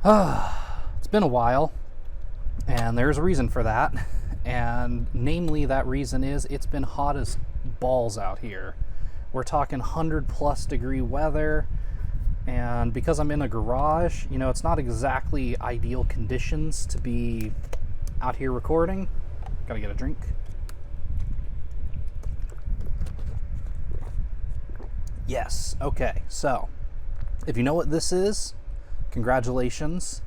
It's been a while, and there's a reason for that. And namely, that reason is it's been hot as balls out here. We're talking 100+ degree weather, and because I'm in a garage, you know, it's not exactly ideal conditions to be out here recording. Gotta get a drink. Yes, okay, so if you know what this is, congratulations.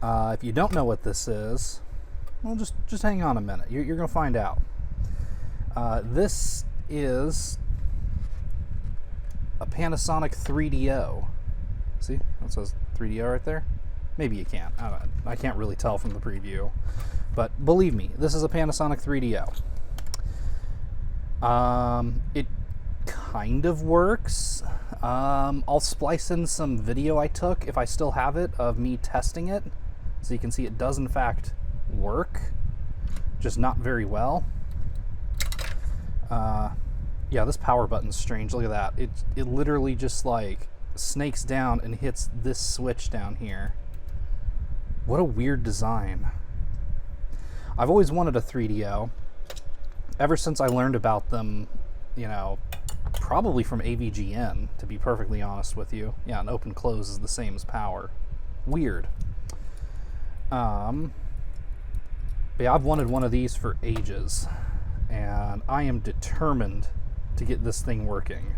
If you don't know what this is, well, just hang on a minute. You're gonna find out. This is a Panasonic 3DO. See, that says 3DO right there. Maybe you can't. I can't really tell from the preview, but believe me, this is a Panasonic 3DO. It kind of works. I'll splice in some video I took, if I still have it, of me testing it, so you can see it does in fact work, just not very well. Yeah, this power button's strange. Look at that. It literally just like snakes down and hits this switch down here. What a weird design. I've always wanted a 3DO ever since I learned about them, you know, probably from AVGN, to be perfectly honest with you. Yeah, and open close is the same as power. Weird. But yeah, I've wanted one of these for ages, and I am determined to get this thing working.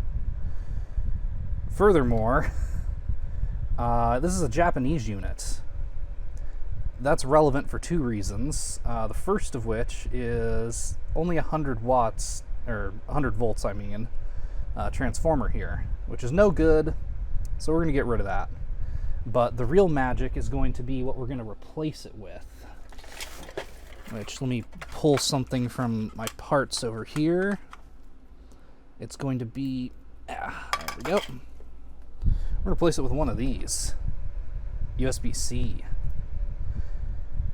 Furthermore, this is a Japanese unit. That's relevant for two reasons. The first of which is only 100 watts, or 100 volts, I mean, transformer here, which is no good, so we're going to get rid of that. But the real magic is going to be what we're going to replace it with. Which, let me pull something from my parts over here. It's going to be, there we go. We're going to replace it with one of these. USB-C.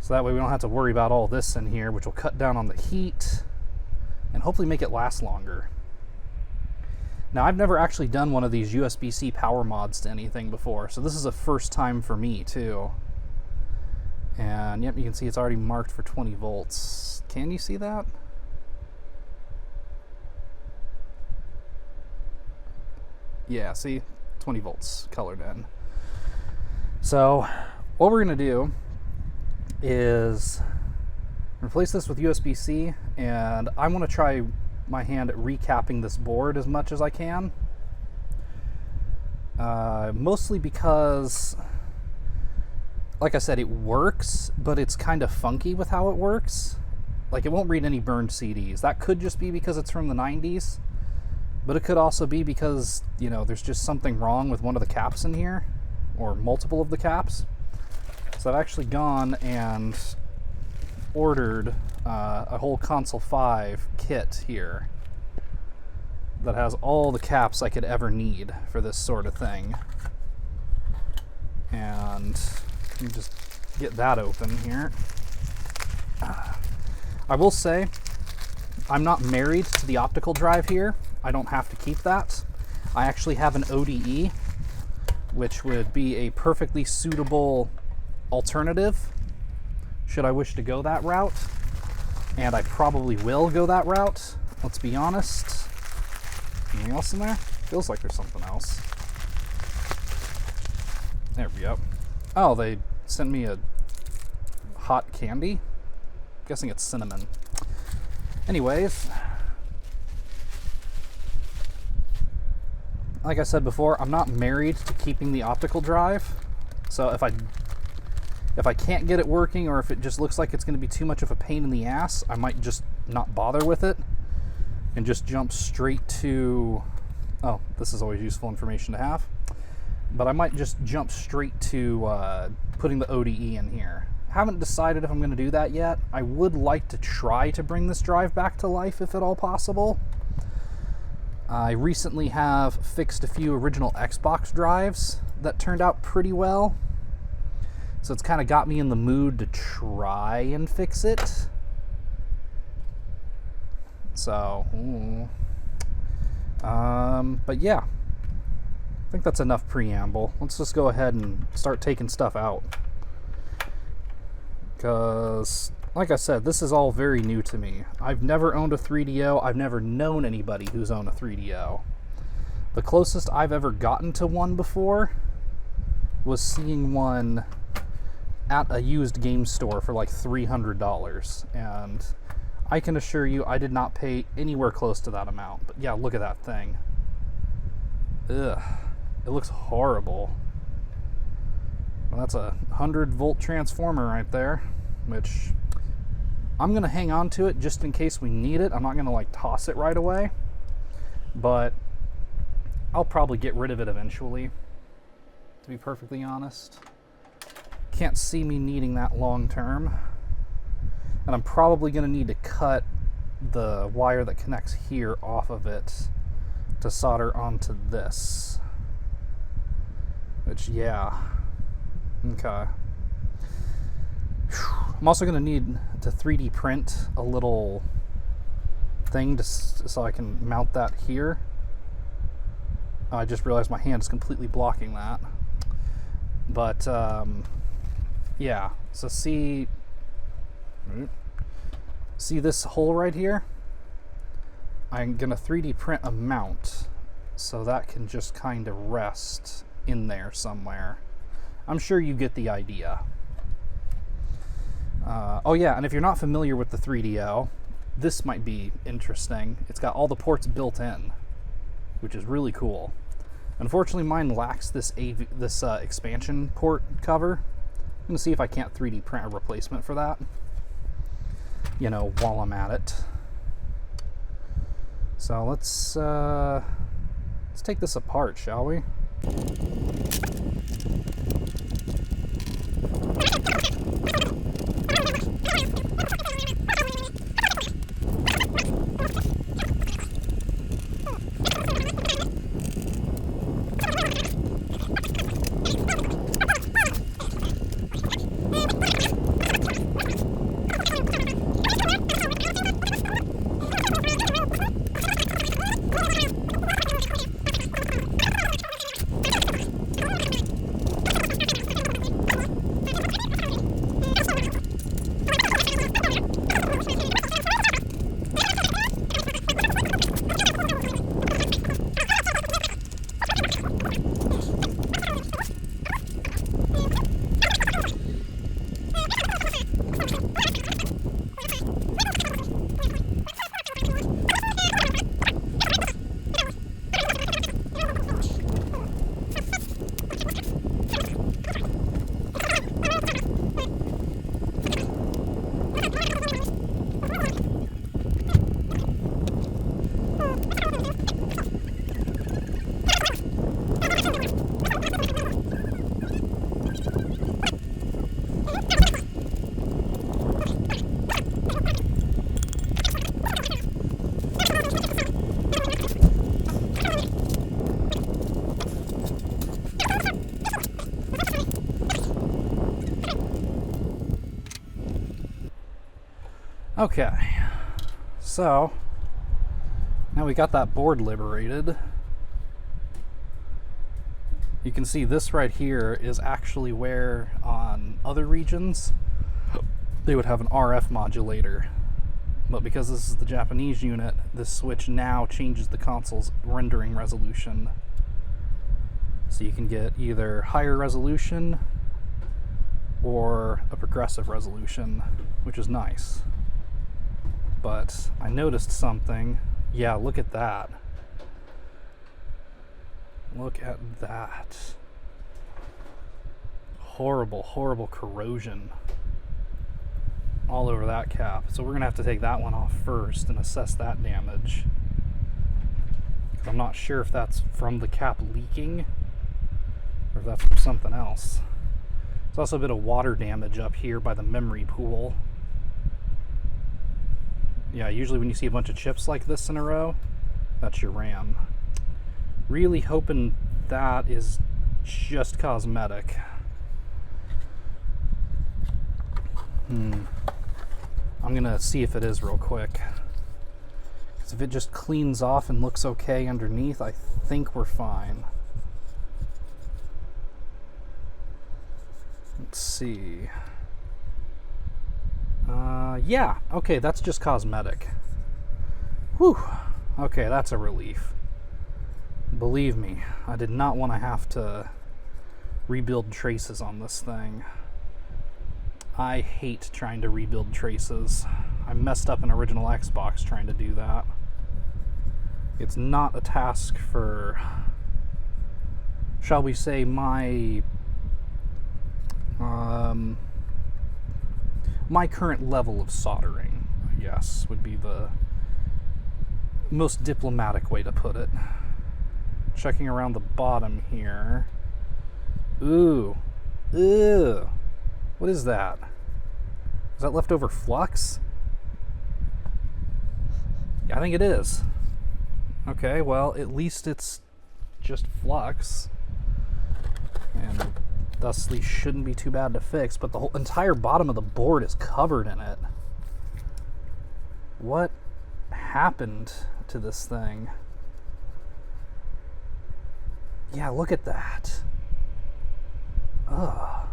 So that way we don't have to worry about all this in here, which will cut down on the heat and hopefully make it last longer. Now, I've never actually done one of these USB-C power mods to anything before, so this is a first time for me too. And yep, you can see it's already marked for 20 volts. Can you see that? Yeah, see? 20 volts colored in. So what we're going to do is replace this with USB-C, and I want to try my hand at recapping this board as much as I can. Mostly because, like I said, it works, but it's kind of funky with how it works. Like, it won't read any burned CDs. That could just be because it's from the 90s, but it could also be because, you know, there's just something wrong with one of the caps in here, or multiple of the caps. So I've actually gone and ordered a whole Console 5 kit here that has all the caps I could ever need for this sort of thing. And let me just get that open here. I will say, I'm not married to the optical drive here. I don't have to keep that. I actually have an ODE, which would be a perfectly suitable alternative should I wish to go that route. And I probably will go that route, let's be honest. Anything else in there? Feels like there's something else. There we go. Oh, they sent me a hot candy? I'm guessing it's cinnamon. Anyways, like I said before, I'm not married to keeping the optical drive. So if I can't get it working, or if it just looks like it's going to be too much of a pain in the ass, I might just not bother with it and just jump straight to, oh, this is always useful information to have, but I might just jump straight to putting the ODE in here. Haven't decided if I'm going to do that yet. I would like to try to bring this drive back to life if at all possible. I recently have fixed a few original Xbox drives that turned out pretty well. So it's kind of got me in the mood to try and fix it. So, but yeah. I think that's enough preamble. Let's just go ahead and start taking stuff out. Because, like I said, this is all very new to me. I've never owned a 3DO. I've never known anybody who's owned a 3DO. The closest I've ever gotten to one before was seeing one at a used game store for like $300. And I can assure you I did not pay anywhere close to that amount. But yeah, look at that thing. Ugh. It looks horrible. Well, that's a 100-volt transformer right there, which I'm going to hang on to it just in case we need it. I'm not going to like toss it right away, but I'll probably get rid of it eventually, to be perfectly honest. Can't see me needing that long term. And I'm probably going to need to cut the wire that connects here off of it to solder onto this. Which, yeah. Okay. I'm also going to need to 3D print a little thing so I can mount that here. I just realized my hand is completely blocking that. But, yeah. So see this hole right here? I'm going to 3D print a mount so that can just kind of rest in there somewhere. I'm sure you get the idea. Oh yeah, and if you're not familiar with the 3DO, this might be interesting. It's got all the ports built in, which is really cool. Unfortunately, mine lacks this expansion port cover. I'm going to see if I can't 3D print a replacement for that, you know, while I'm at it. So let's take this apart, shall we? Okay, so now we got that board liberated. You can see this right here is actually where on other regions they would have an RF modulator. But because this is the Japanese unit, this switch now changes the console's rendering resolution. So you can get either higher resolution or a progressive resolution, which is nice. But I noticed something. Yeah, look at that. Look at that. Horrible, horrible corrosion all over that cap. So we're gonna have to take that one off first and assess that damage. I'm not sure if that's from the cap leaking or if that's from something else. There's also a bit of water damage up here by the memory pool. Yeah, usually when you see a bunch of chips like this in a row, that's your RAM. Really hoping that is just cosmetic. I'm gonna see if it is real quick. Because if it just cleans off and looks okay underneath, I think we're fine. Let's see. Yeah, okay, that's just cosmetic. Whew. Okay, that's a relief. Believe me, I did not want to have to rebuild traces on this thing. I hate trying to rebuild traces. I messed up an original Xbox trying to do that. It's not a task for, shall we say, my current level of soldering, I guess, would be the most diplomatic way to put it. Checking around the bottom here. Ooh. Ew. What is that? Is that leftover flux? Yeah, I think it is. Okay, well, at least it's just flux. And thusly shouldn't be too bad to fix, but the whole entire bottom of the board is covered in it. What happened to this thing? Yeah, look at that. Ugh.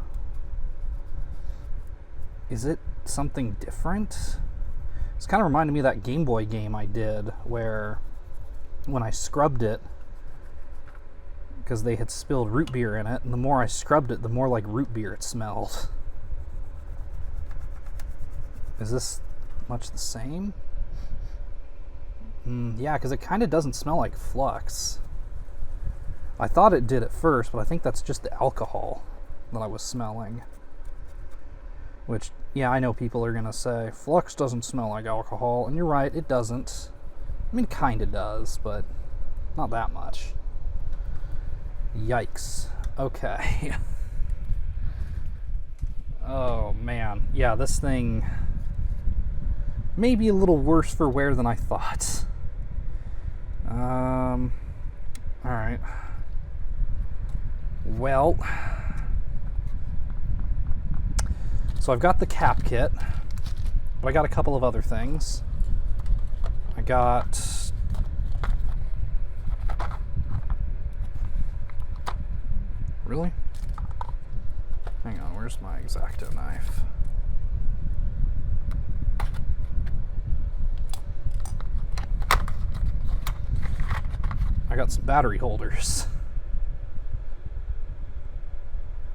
Is it something different? It's kind of reminded me of that Game Boy game I did where when I scrubbed it, because they had spilled root beer in it, and the more I scrubbed it, the more like root beer it smelled. Is this much the same? Yeah, because it kind of doesn't smell like flux. I thought it did at first, but I think that's just the alcohol that I was smelling. Which, yeah, I know people are going to say, flux doesn't smell like alcohol, and you're right, it doesn't. I mean, kind of does, but not that much. Yikes. Okay. Oh, man. Yeah, this thing may be a little worse for wear than I thought. Alright. Well, so I've got the cap kit, but I got a couple of other things. I got really? Hang on, where's my X-Acto knife? I got some battery holders.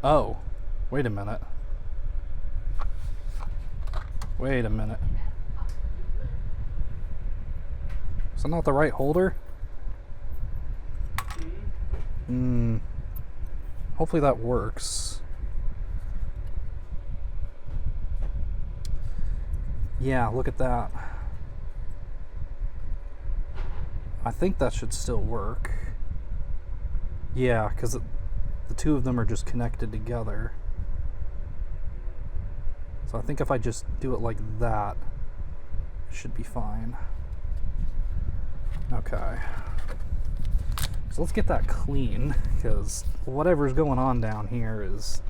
Oh, wait a minute. Wait a minute. Is that not the right holder? Hopefully that works. Yeah, look at that. I think that should still work. Yeah, because the two of them are just connected together. So I think if I just do it like that, it should be fine. Okay. So let's get that clean, because whatever's going on down here is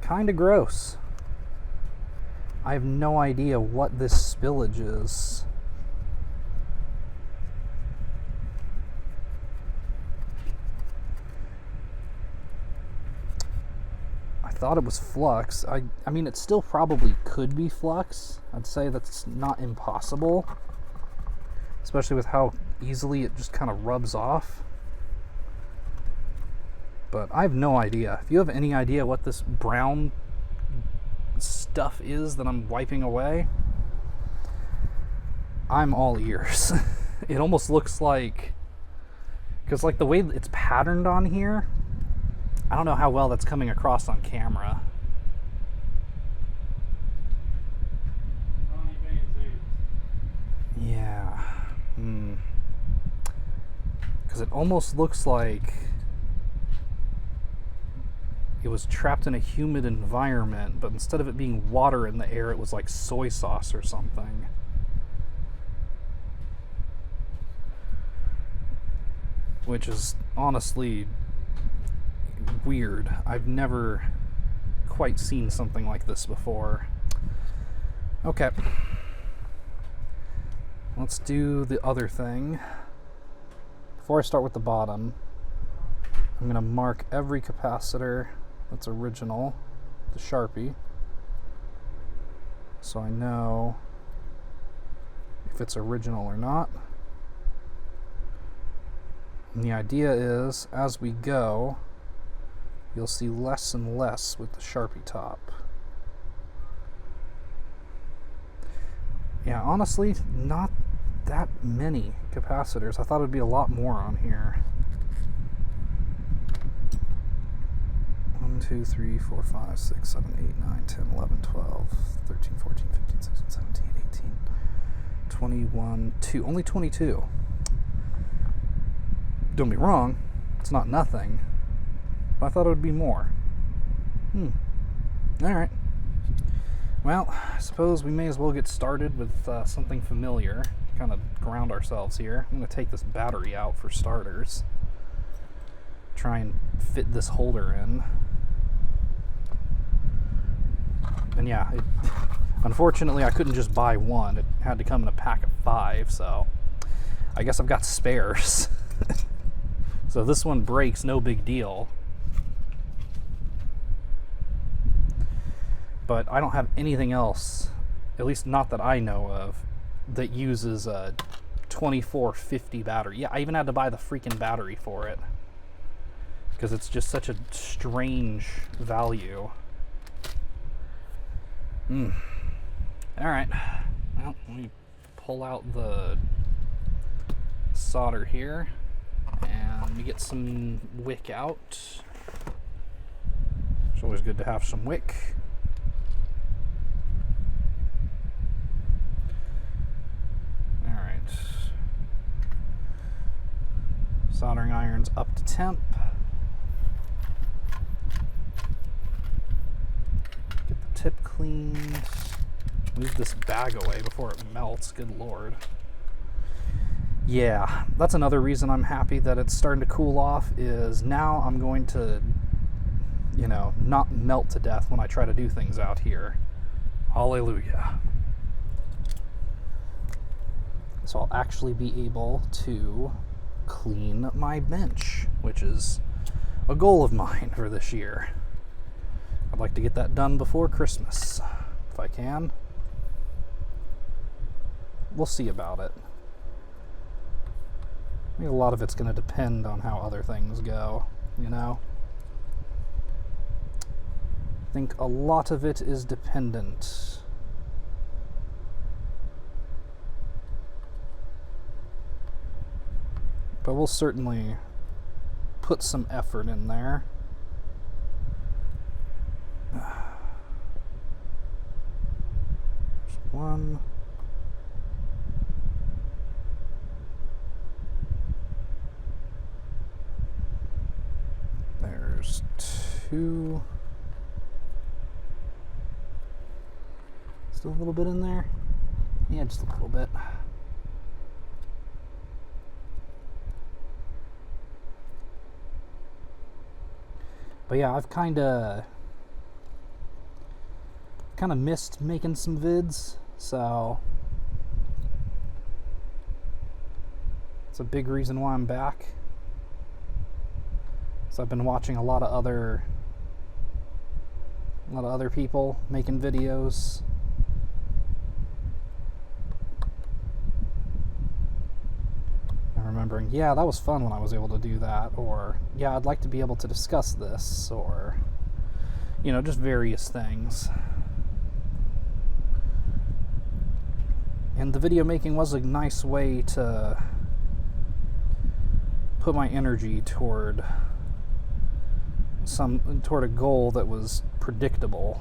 kind of gross. I have no idea what this spillage is. I thought it was flux. I mean, it still probably could be flux. I'd say that's not impossible, especially with how easily it just kind of rubs off. But I have no idea. If you have any idea what this brown stuff is that I'm wiping away, I'm all ears. It almost looks like, because like the way it's patterned on here, I don't know how well that's coming across on camera. Yeah. Because it almost looks like it was trapped in a humid environment, but instead of it being water in the air, it was like soy sauce or something. Which is honestly weird. I've never quite seen something like this before. Okay. Let's do the other thing. Before I start with the bottom, I'm going to mark every capacitor that's original. the Sharpie so I know if it's original or not. And the idea is, as we go, you'll see less and less with the Sharpie top. Yeah, honestly, not that many capacitors. I thought it would be a lot more on here. 1, 2, 3, 4, 5, 6, 7, 8, 9, 10, 11, 12, 13, 14, 15, 16, 17, 18, 21, 2. Only 22. Don't be wrong, it's not nothing, but I thought it would be more. Alright. Well, I suppose we may as well get started with something familiar. Kind of ground ourselves here. I'm going to take this battery out for starters. Try and fit this holder in. And yeah, unfortunately I couldn't just buy one. It had to come in a pack of 5, so I guess I've got spares. So this one breaks, no big deal. But I don't have anything else, at least not that I know of, that uses a 2450 battery. Yeah, I even had to buy the freaking battery for it, because it's just such a strange value. Alright, well, let me pull out the solder here, and let me get some wick out. It's always good to have some wick. Alright. Soldering irons up to temp. Get the tip cleaned. Move this bag away before it melts, good lord. Yeah, that's another reason I'm happy that it's starting to cool off, is now I'm going to, you know, not melt to death when I try to do things out here. Hallelujah. So I'll actually be able to clean my bench, which is a goal of mine for this year. I'd like to get that done before Christmas, if I can. We'll see about it. I think a lot of it's going to depend on how other things go, you know? I think a lot of it is dependent. But we'll certainly put some effort in there. There's one. There's 2. Still a little bit in there? Yeah, just a little bit. But yeah, I've kind of missed making some vids, so it's a big reason why I'm back. So I've been watching a lot of other people making videos. And remembering, yeah, that was fun when I was able to do that, or yeah, I'd like to be able to discuss this, or you know, just various things. And the video making was a nice way to put my energy toward a goal that was predictable.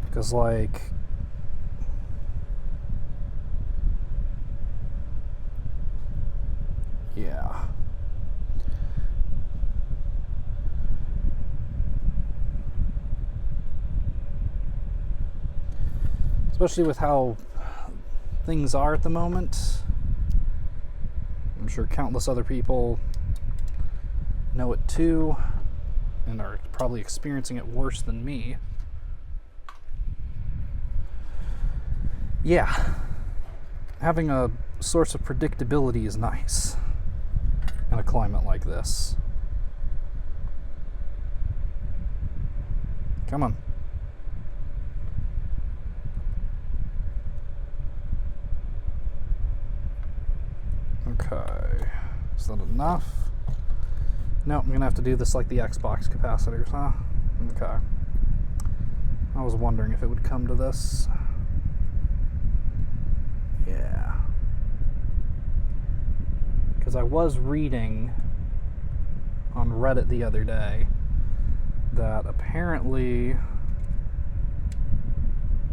Because, like, yeah. Especially with how things are at the moment. I'm sure countless other people know it too, and are probably experiencing it worse than me. Yeah, having a source of predictability is nice in a climate like this. Come on. Okay. Is that enough? No, I'm gonna have to do this like the Xbox capacitors, huh? Okay. I was wondering if it would come to this. Yeah. Because I was reading on Reddit the other day that apparently...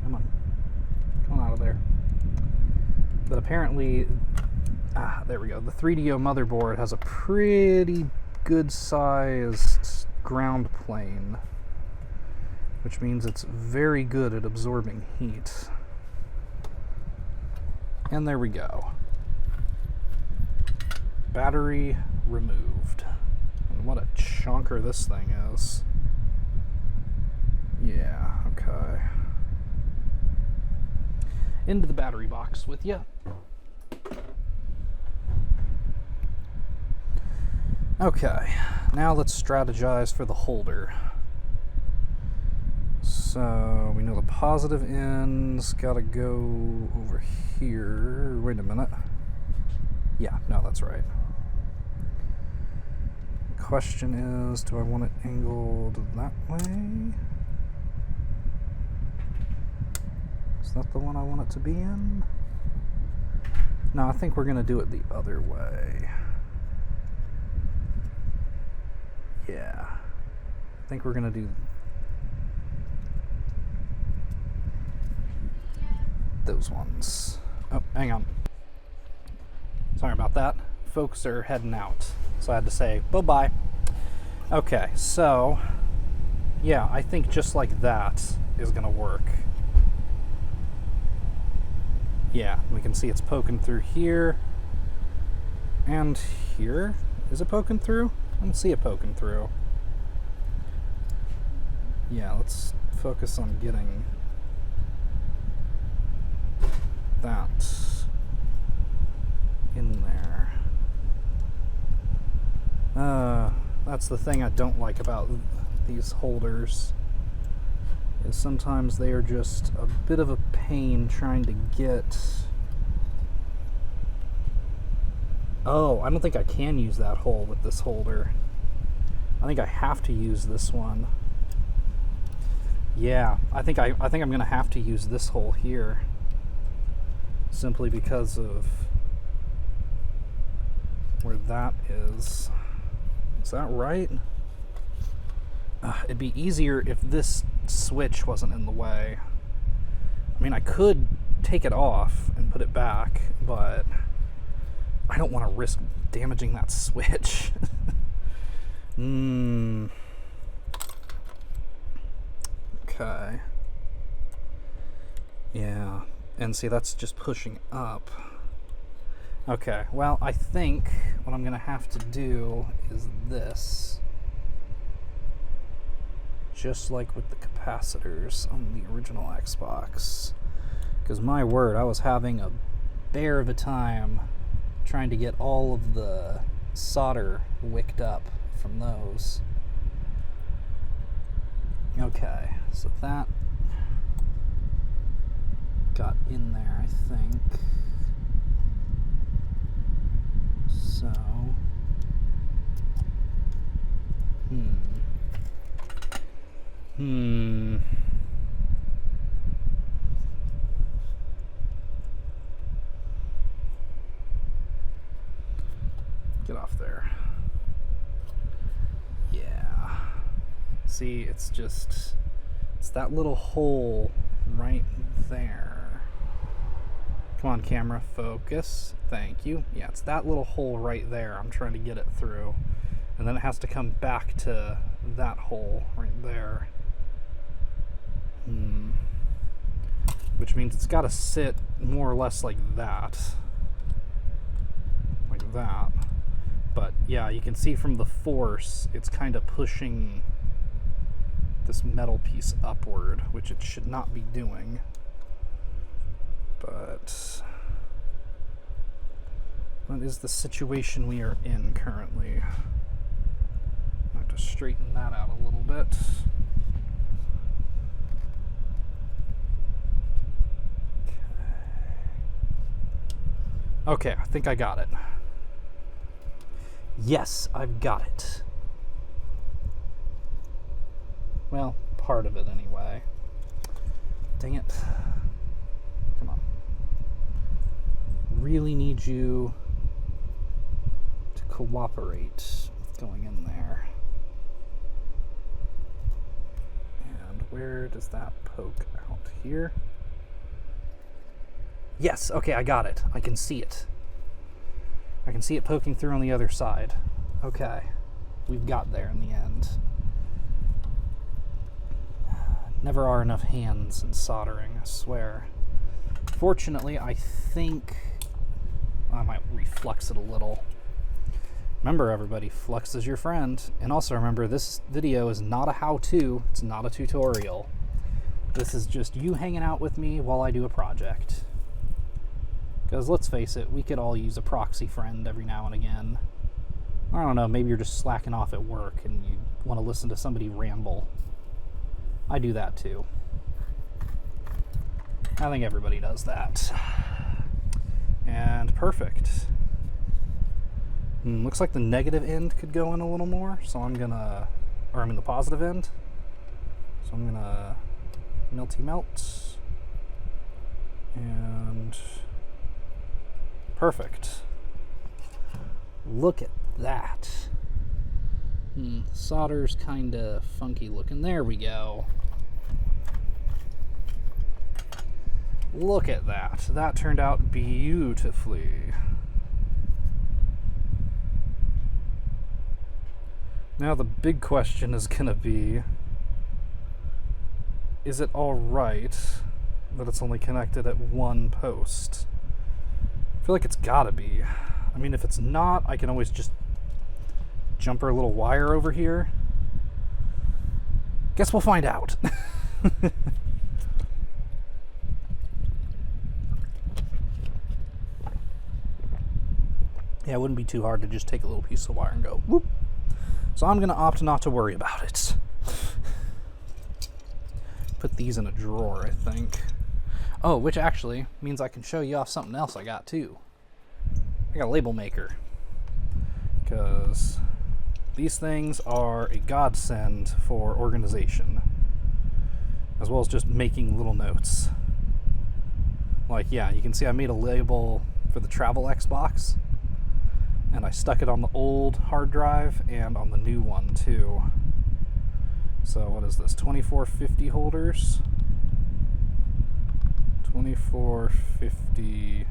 Come on out of there. That apparently... there we go. The 3DO motherboard has a pretty good sized ground plane, which means it's very good at absorbing heat. And there we go. Battery removed. And what a chunker this thing is. Yeah, okay. Into the battery box with ya. Okay, now let's strategize for the holder. So we know the positive end's gotta go over here. Wait a minute. Yeah, no, that's right. Question is, do I want it angled that way? Is that the one I want it to be in? No, I think we're gonna do it the other way. Yeah, I think we're gonna do those ones. Oh, hang on. Sorry about that. Folks are heading out, so I had to say bye-bye. Okay, so yeah, I think just like that is gonna work. Yeah, we can see it's poking through here and here. Is it poking through? I don't see it poking through. Yeah, let's focus on getting that in there. That's the thing I don't like about these holders, is sometimes they are just a bit of a pain trying to get... Oh, I don't think I can use that hole with this holder. I think I have to use this one. Yeah, I think I'm gonna have to use this hole here, simply because of where that is. Is that right? It'd be easier if this switch wasn't in the way. I mean, I could take it off and put it back, but I don't want to risk damaging that switch. Okay. Yeah, and see, that's just pushing up. Okay, well, I think what I'm gonna have to do is this. Just like with the capacitors on the original Xbox. Because my word, I was having a bear of a time trying to get all of the solder wicked up from those. Okay, so that got in there, I think. So, Get off there. Yeah. See, it's that little hole right there. Come on, camera, focus. Thank you. Yeah, it's that little hole right there I'm trying to get it through. And then it has to come back to that hole right there. Which means it's got to sit more or less like that. Like that. But yeah, you can see from the force, it's kind of pushing this metal piece upward, which it should not be doing. But that is the situation we are in currently. I have to straighten that out a little bit. Okay, I think I got it. Yes, I've got it. Well, part of it anyway. Dang it. Come on. Really need you to cooperate with going in there. And where does that poke out? Here? Yes, okay, I got it. I can see it. I can see it poking through on the other side. Okay, we've got there in the end. Never are enough hands in soldering, I swear. Fortunately, I think I might reflux it a little. Remember, everybody, flux is your friend. And also remember, this video is not a how-to, it's not a tutorial. This is just you hanging out with me while I do a project. Because let's face it, we could all use a proxy friend every now and again. I don't know, maybe you're just slacking off at work and you want to listen to somebody ramble. I do that too. I think everybody does that. And perfect. Looks like the negative end could go in a little more, so I'm gonna, or I mean the positive end. So I'm gonna melty melt. And perfect. Look at that. Solder's kinda funky looking. There we go. Look at that. That turned out beautifully. Now the big question is gonna be, is it alright that it's only connected at one post? I feel like it's gotta be. I mean, if it's not, I can always just jumper a little wire over here. Guess we'll find out. Yeah, it wouldn't be too hard to just take a little piece of wire and go whoop. So I'm gonna opt not to worry about it. Put these in a drawer, I think. Oh, which actually means I can show you off something else I got too. I got a label maker. Because these things are a godsend for organization, as well as just making little notes. Like, yeah, you can see I made a label for the Travel Xbox, and I stuck it on the old hard drive and on the new one too. So what is this, 2450 holders? 2450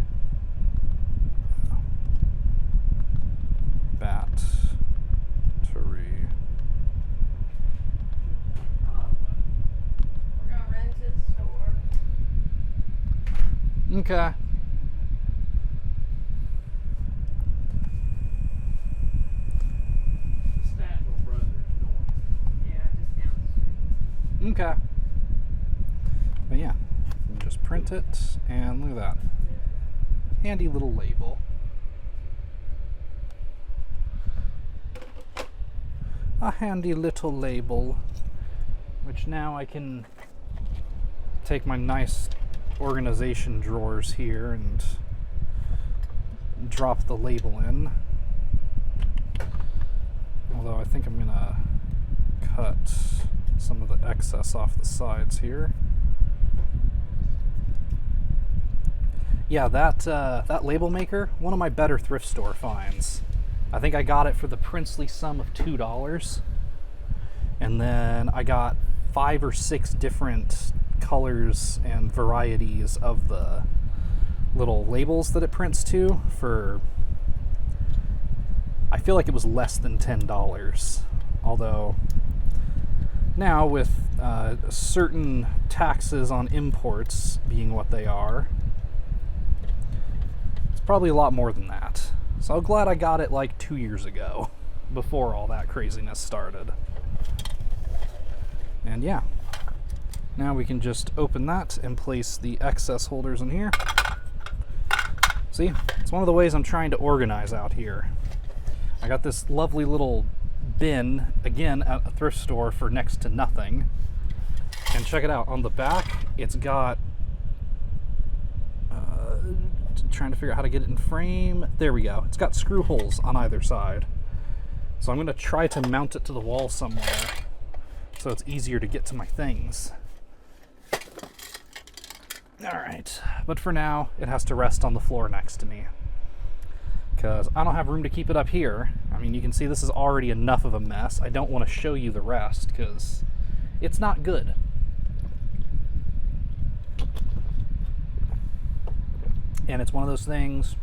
battery. We're gonna run to the store. Okay. Statler Brothers door. Yeah, just down the street. Okay. But yeah, you just print it, and look at that. Handy little label. A handy little label, which now I can take my nice organization drawers here and drop the label in. Although I think I'm gonna cut some of the excess off the sides here. Yeah, that label maker, one of my better thrift store finds. I think I got it for the princely sum of $2. And then I got 5 or 6 different colors and varieties of the little labels that it prints to for, I feel like it was less than $10. Although now with certain taxes on imports being what they are, it's probably a lot more than that. So I'm glad I got it like 2 years ago, before all that craziness started. And yeah, now we can just open that and place the excess holders in here. See, it's one of the ways I'm trying to organize out here. I got this lovely little bin, again, at a thrift store for next to nothing. And check it out, on the back, it's got trying to figure out how to get it in frame. There we go. It's got screw holes on either side. So I'm going to try to mount it to the wall somewhere so it's easier to get to my things. Alright, but for now, it has to rest on the floor next to me. Because I don't have room to keep it up here. I mean, you can see this is already enough of a mess. I don't want to show you the rest because it's not good. And it's one of those things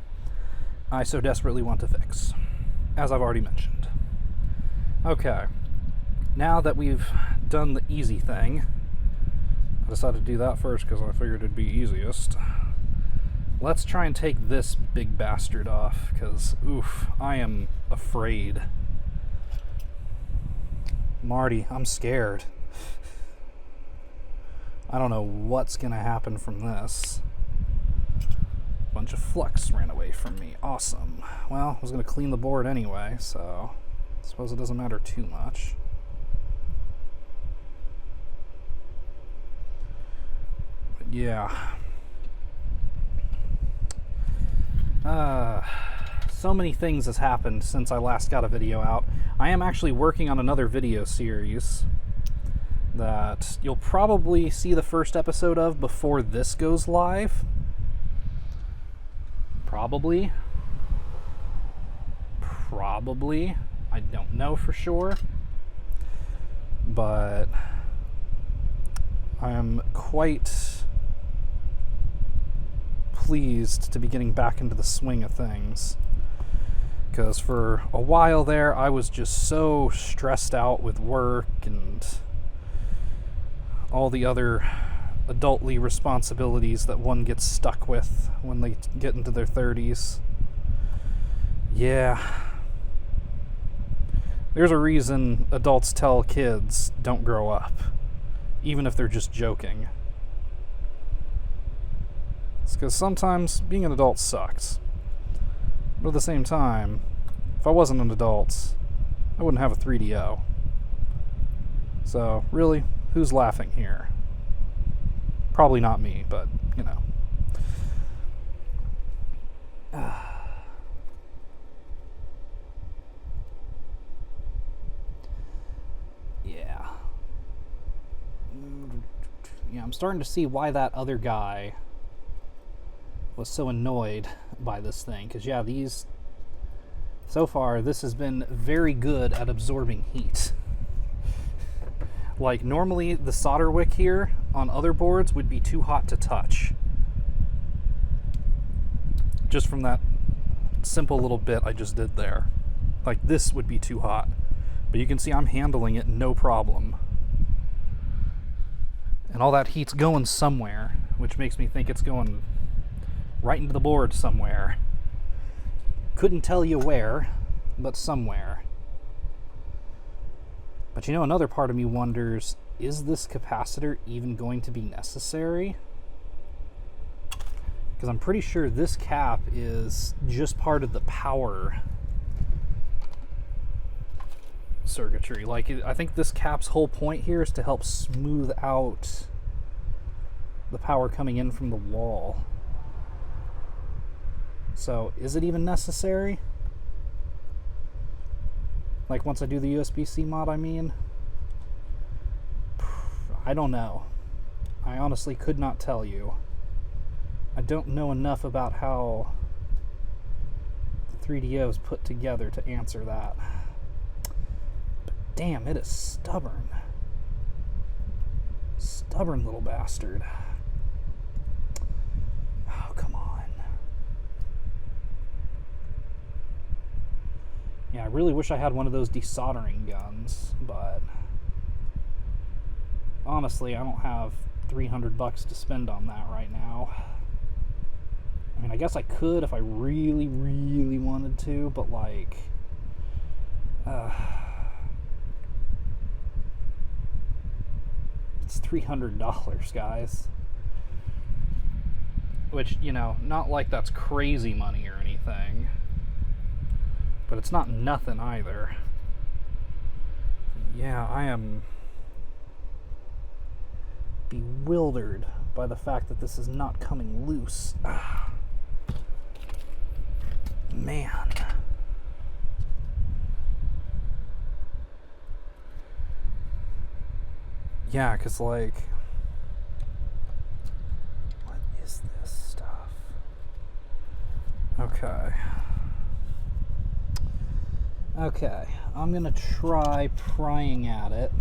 I so desperately want to fix, as I've already mentioned. Okay, now that we've done the easy thing, I decided to do that first because I figured it'd be easiest. Let's try and take this big bastard off, because, oof, I am afraid. Marty, I'm scared. I don't know what's going to happen from this. A bunch of flux ran away from me. Awesome. Well, I was going to clean the board anyway, so I suppose it doesn't matter too much. But yeah. So many things has happened since I last got a video out. I am actually working on another video series that you'll probably see the first episode of before this goes live. Probably. I don't know for sure. But I am quite pleased to be getting back into the swing of things. Because for a while there, I was just so stressed out with work and all the other adultly responsibilities that one gets stuck with when they get into their 30s. Yeah. There's a reason adults tell kids don't grow up, even if they're just joking. It's because sometimes being an adult sucks. But at the same time, if I wasn't an adult, I wouldn't have a 3DO. So, really, who's laughing here? Probably not me, but, you know. Yeah. Yeah, I'm starting to see why that other guy was so annoyed by this thing, because yeah, so far this has been very good at absorbing heat. Like normally the solder wick here on other boards would be too hot to touch, just from that simple little bit I just did there. Like this would be too hot, but you can see I'm handling it no problem, and all that heat's going somewhere, which makes me think it's going right into the board somewhere. Couldn't tell you where, but somewhere. But you know, another part of me wonders, is this capacitor even going to be necessary? Because I'm pretty sure this cap is just part of the power circuitry. Like, I think this cap's whole point here is to help smooth out the power coming in from the wall. So, is it even necessary? Like, once I do the USB-C mod, I mean? I don't know. I honestly could not tell you. I don't know enough about how the 3DO is put together to answer that. But damn, it is stubborn. Stubborn little bastard. Oh, come on. Yeah, I really wish I had one of those desoldering guns, but honestly, I don't have $300 to spend on that right now. I mean, I guess I could if I really, really wanted to, but like, it's $300, guys. Which, you know, not like that's crazy money or anything, but it's not nothing either. Yeah, I am bewildered by the fact that this is not coming loose. man. Yeah, because, like, what is this stuff? Okay. Okay, I'm gonna try prying at it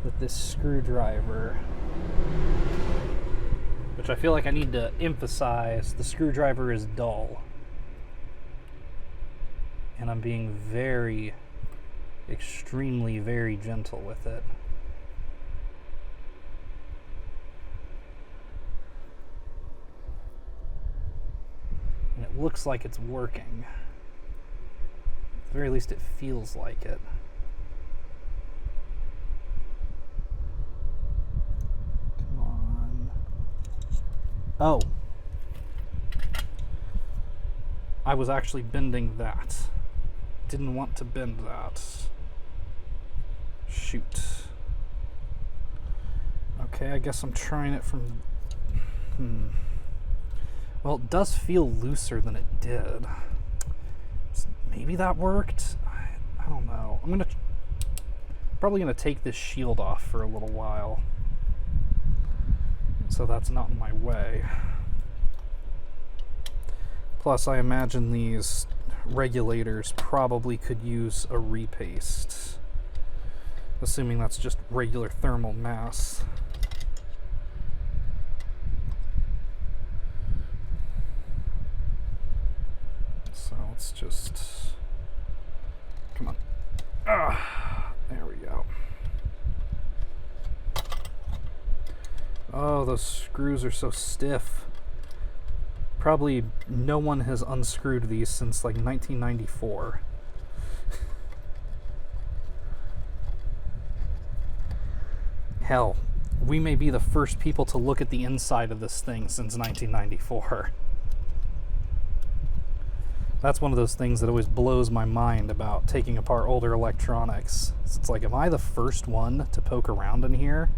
with this screwdriver. Which I feel like I need to emphasize, the screwdriver is dull. And I'm being very, extremely, very gentle with it. And it looks like it's working. At the very least, it feels like it. Come on. Oh. I was actually bending that. Didn't want to bend that. Shoot. Okay, I guess I'm trying it from... Well, it does feel looser than it did. Maybe that worked? I don't know. I'm probably gonna take this shield off for a little while, so that's not in my way. Plus, I imagine these regulators probably could use a repaste, assuming that's just regular thermal mass. So let's just, come on. There we go. Oh, those screws are so stiff. Probably no one has unscrewed these since like 1994. Hell, we may be the first people to look at the inside of this thing since 1994. That's one of those things that always blows my mind about taking apart older electronics. It's like, am I the first one to poke around in here?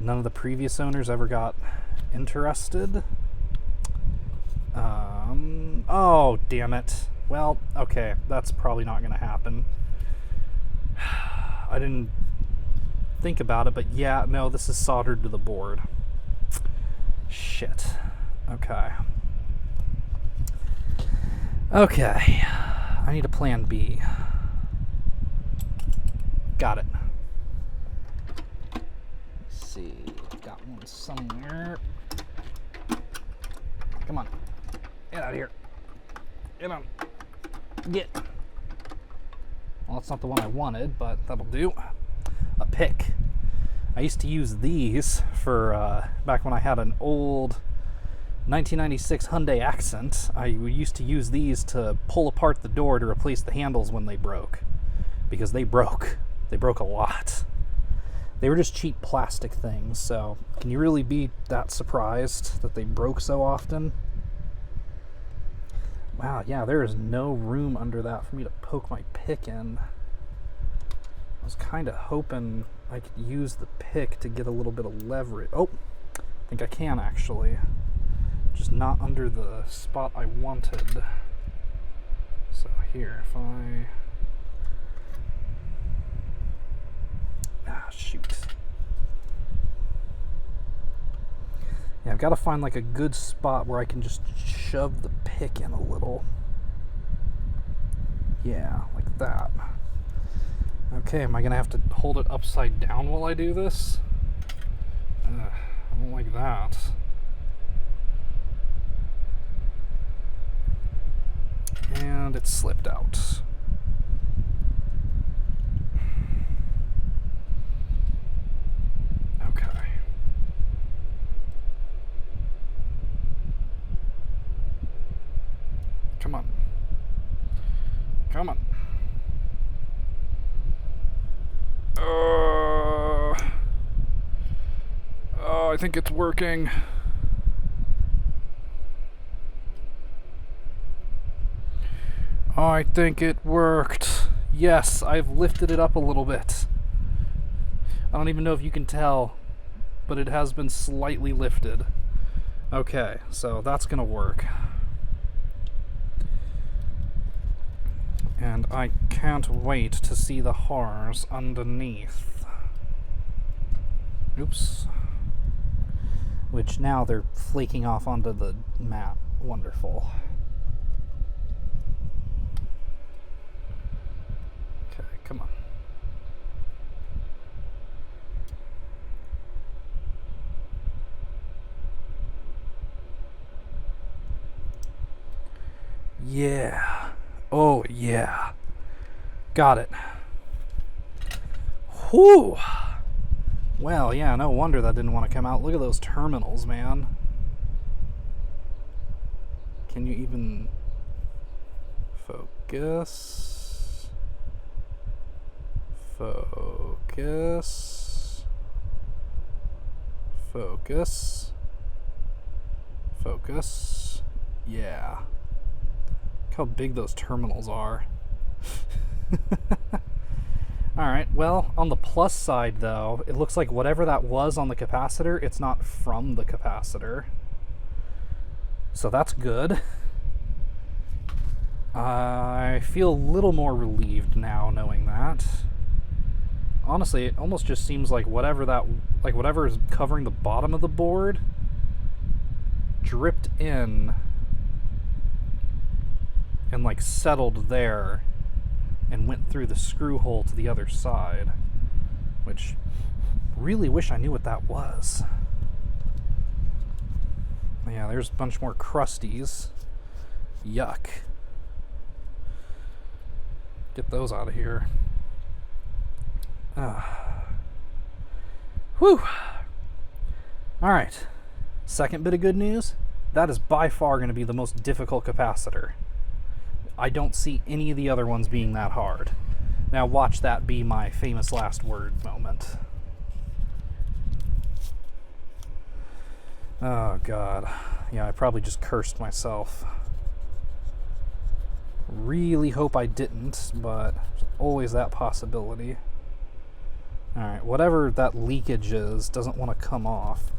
None of the previous owners ever got interested? Oh, damn it. Well, okay, that's probably not going to happen. I didn't think about it, but yeah, no, this is soldered to the board. Shit. Okay. Okay. I need a plan B. Got it. Let's see. Got one somewhere. Come on. Get out of here. Get on. Get. Well, that's not the one I wanted, but that'll do. A pick. I used to use these for back when I had an old 1996 Hyundai Accent. I used to use these to pull apart the door to replace the handles when they broke. Because they broke. They broke a lot. They were just cheap plastic things, so can you really be that surprised that they broke so often? Wow, yeah, there is no room under that for me to poke my pick in. I was kind of hoping I could use the pick to get a little bit of leverage. Oh, I think I can actually. Just not under the spot I wanted. So here, if I... shoot. Yeah, I've got to find like a good spot where I can just shove the pick in a little. Yeah, like that. Okay, am I going to have to hold it upside down while I do this? I don't like that. And it slipped out. Okay. Come on. Come on. Oh, I think it's working. I think it worked. Yes, I've lifted it up a little bit. I don't even know if you can tell, but it has been slightly lifted. Okay, so that's gonna work. And I can't wait to see the horrors underneath. Oops. Which now they're flaking off onto the mat. Wonderful. Okay, come on. Yeah. Oh, yeah. Got it. Whew. Well, yeah, no wonder that didn't want to come out. Look at those terminals, man. Can you even focus? Focus. Focus. Focus. Yeah. Look how big those terminals are. Alright, well, on the plus side though, it looks like whatever that was on the capacitor, it's not from the capacitor. So that's good. I feel a little more relieved now knowing that. Honestly, it almost just seems like whatever is covering the bottom of the board dripped in and like settled there and went through the screw hole to the other side, which really wish I knew what that was. Yeah, there's a bunch more crusties. Yuck. Get those out of here. Whew. Alright. Second bit of good news. That is by far going to be the most difficult capacitor. I don't see any of the other ones being that hard. Now watch that be my famous last word moment. Oh god. Yeah, I probably just cursed myself. Really hope I didn't, but there's always that possibility. Alright, whatever that leakage is doesn't want to come off.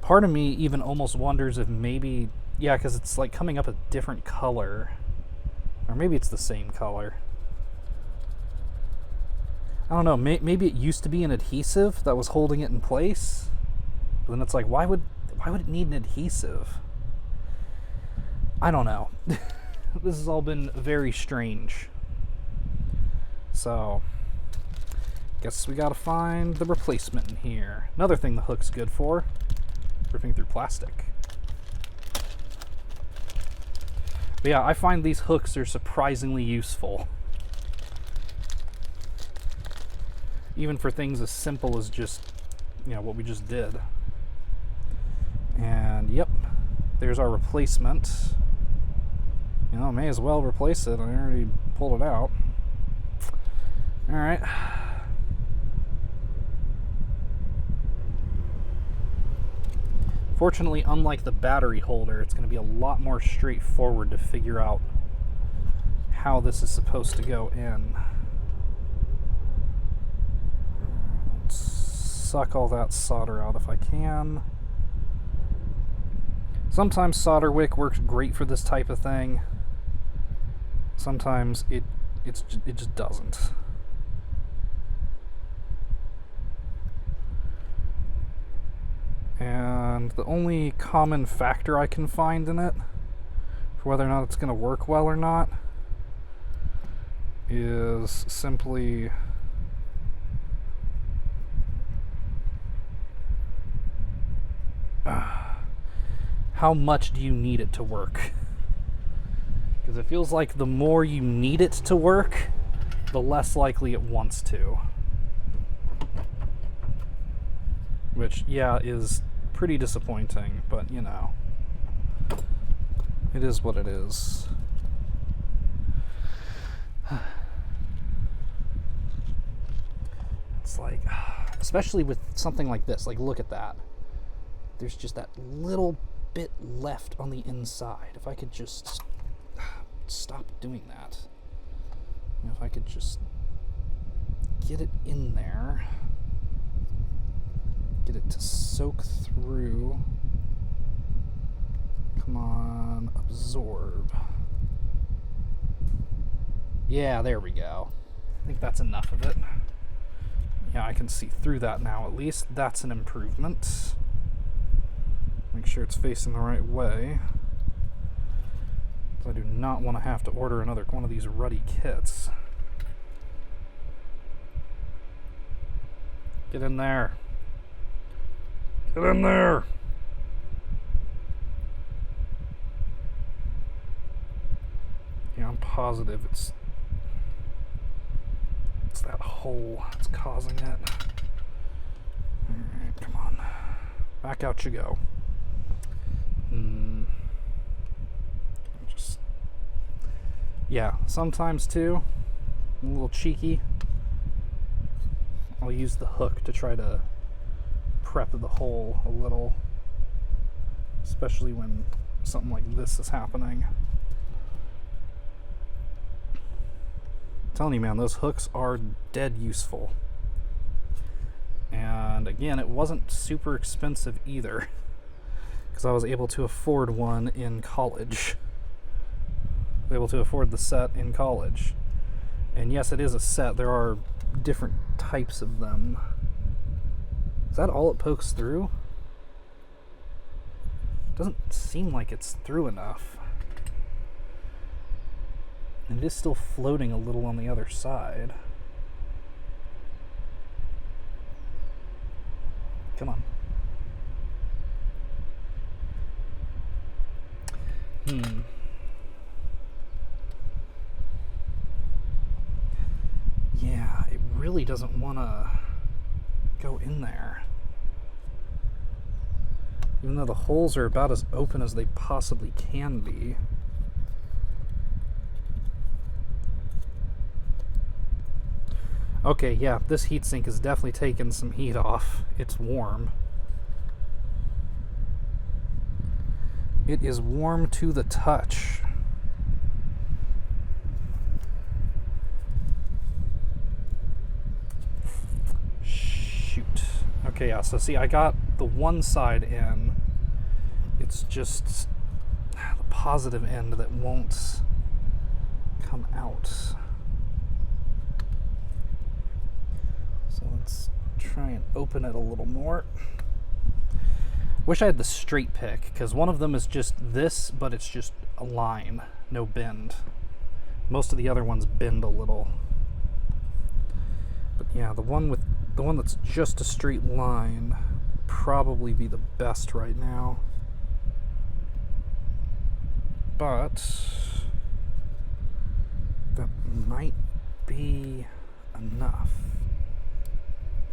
Part of me even almost wonders if maybe... Yeah, because it's like coming up a different color. Or maybe it's the same color. I don't know, maybe it used to be an adhesive that was holding it in place. But then it's like, why would it need an adhesive? I don't know. This has all been very strange. So, guess we gotta find the replacement in here. Another thing the hook's good for, ripping through plastic. But yeah, I find these hooks are surprisingly useful. Even for things as simple as just, what we just did. And yep, there's our replacement. May as well replace it. I already pulled it out. Alright. Fortunately, unlike the battery holder, it's going to be a lot more straightforward to figure out how this is supposed to go in. Let's suck all that solder out if I can. Sometimes solder wick works great for this type of thing. Sometimes it just doesn't. And the only common factor I can find in it for whether or not it's going to work well or not is simply how much do you need it to work? Because it feels like the more you need it to work, the less likely it wants to. Which, yeah, is pretty disappointing, but it is what it is. It's like, especially with something like this, like look at that. There's just that little bit left on the inside. If I could just stop doing that. If I could just get it in there. Get it to soak through. Come on, absorb. Yeah, there we go. I think that's enough of it. Yeah, I can see through that now at least. That's an improvement. Make sure it's facing the right way. I do not want to have to order another one of these ruddy kits. Get in there. Get in there. Yeah, I'm positive it's that hole that's causing it. Alright, come on. Back out you go. Just, yeah, sometimes too, I'm a little cheeky. I'll use the hook to try to prep the hole a little, especially when something like this is happening. I'm telling you, man, those hooks are dead useful. And again, it wasn't super expensive either, because I was able to afford one in college. I was able to afford the set in college. And yes, it is a set. There are different types of them. Is that all it pokes through? Doesn't seem like it's through enough. And it is still floating a little on the other side. Come on. Yeah, it really doesn't want to go in there. Even though the holes are about as open as they possibly can be. Okay, yeah, this heatsink is definitely taking some heat off. It's warm. It is warm to the touch. Shoot. Okay, yeah, so see, I got the one side in. It's just the positive end that won't come out. So let's try and open it a little more. Wish I had the straight pick, because one of them is just this, but it's just a line, no bend. Most of the other ones bend a little. But yeah, the one that's just a straight line probably be the best right now. But that might be enough.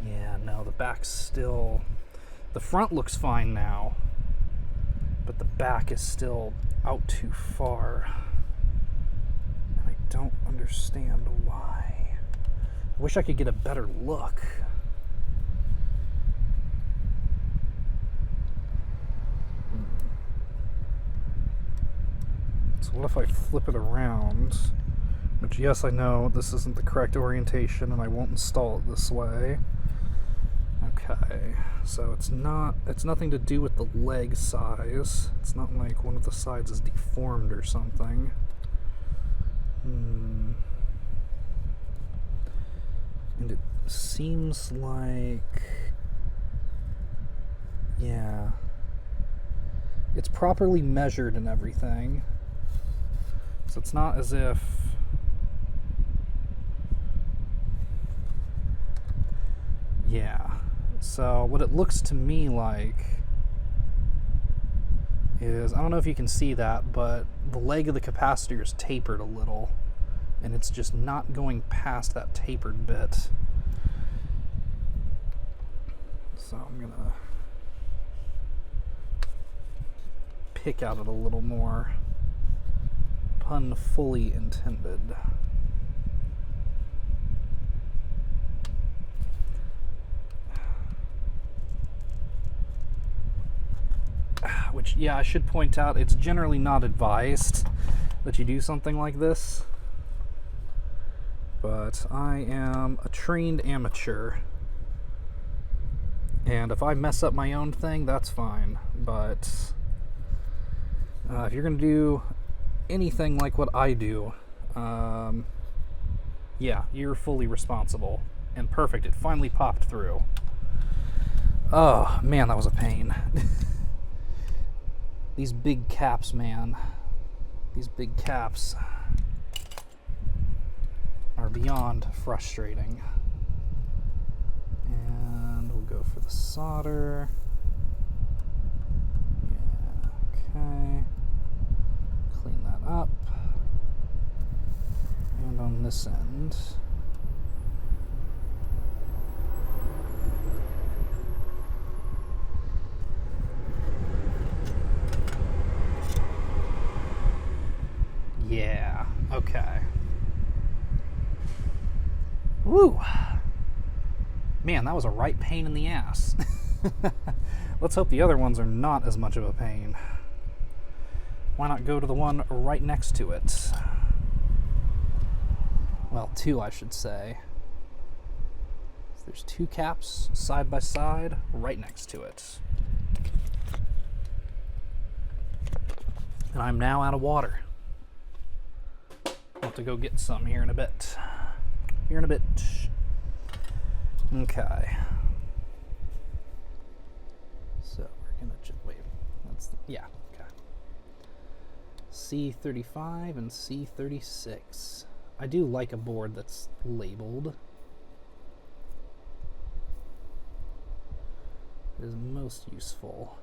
Yeah, no, the back's still... The front looks fine now, but the back is still out too far. And I don't understand why. I wish I could get a better look. So what if I flip it around? Which, yes, I know this isn't the correct orientation and I won't install it this way. Okay, so it's nothing to do with the leg size. It's not like one of the sides is deformed or something. And it seems like, yeah, it's properly measured and everything. So it's not as if, yeah. So what it looks to me like is, I don't know if you can see that, but the leg of the capacitor is tapered a little, and it's just not going past that tapered bit. So I'm gonna pick at it a little more. Pun fully intended. Which, yeah, I should point out, it's generally not advised that you do something like this. But I am a trained amateur. And if I mess up my own thing, that's fine. But if you're going to do anything like what I do, Yeah, you're fully responsible. And perfect, it finally popped through. Oh, man, that was a pain. These big caps, man. These big caps are beyond frustrating. And we'll go for the solder. Yeah, okay. Clean that up. And on this end, yeah, okay. Woo! Man, that was a right pain in the ass. Let's hope the other ones are not as much of a pain. Why not go to the one right next to it? Well, two, I should say. There's two caps side by side right next to it. And I'm now out of water. I'll have to go get some here in a bit. Okay. So we're gonna just wait. Yeah. Okay. C35 and C36. I do like a board that's labeled. It is most useful.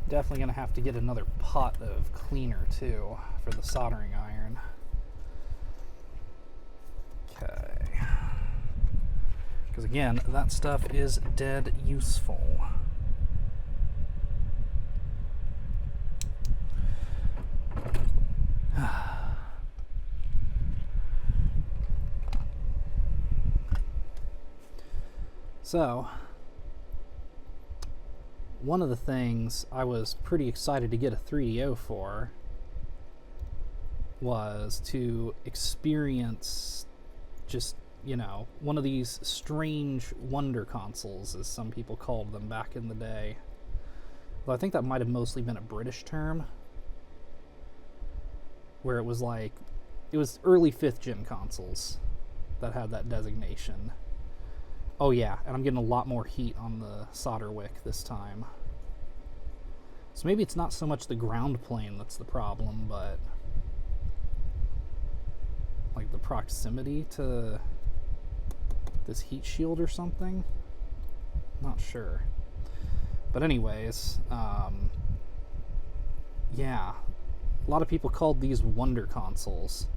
Definitely gonna have to get another pot of cleaner too for the soldering iron. Okay. Because again, that stuff is dead useful. So, one of the things I was pretty excited to get a 3DO for was to experience just, you know, one of these strange wonder consoles, as some people called them back in the day. Well, I think that might have mostly been a British term, where it was like, it was early 5th gen consoles that had that designation. Oh yeah, and I'm getting a lot more heat on the solder wick this time. So maybe it's not so much the ground plane that's the problem, but like the proximity to this heat shield or something? Not sure. But anyways, yeah, a lot of people called these wonder consoles.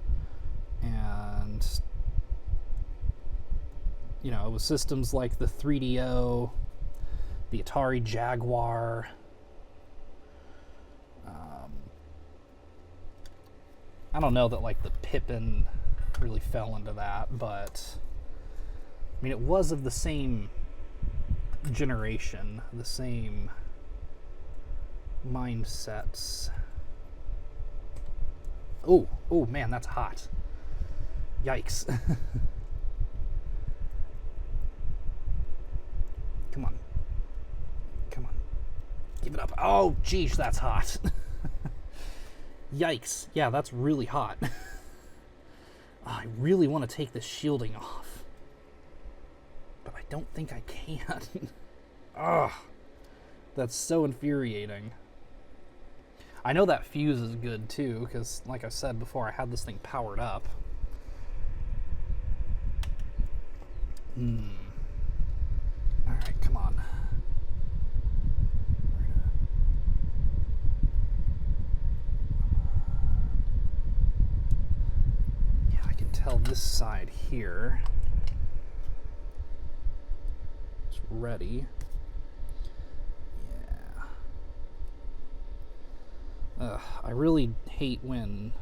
And you know, it was systems like the 3DO, the Atari Jaguar, I don't know that like the Pippin really fell into that, but I mean, it was of the same generation, the same mindsets. Oh man, that's hot. Yikes. Come on. Give it up. Oh, geez, that's hot. Yikes. Yeah, that's really hot. I really want to take this shielding off, but I don't think I can. Ugh. That's so infuriating. I know that fuse is good too, because like I said before, I had this thing powered up. Alright, come on. Yeah, I can tell this side here is ready. Yeah. I really hate when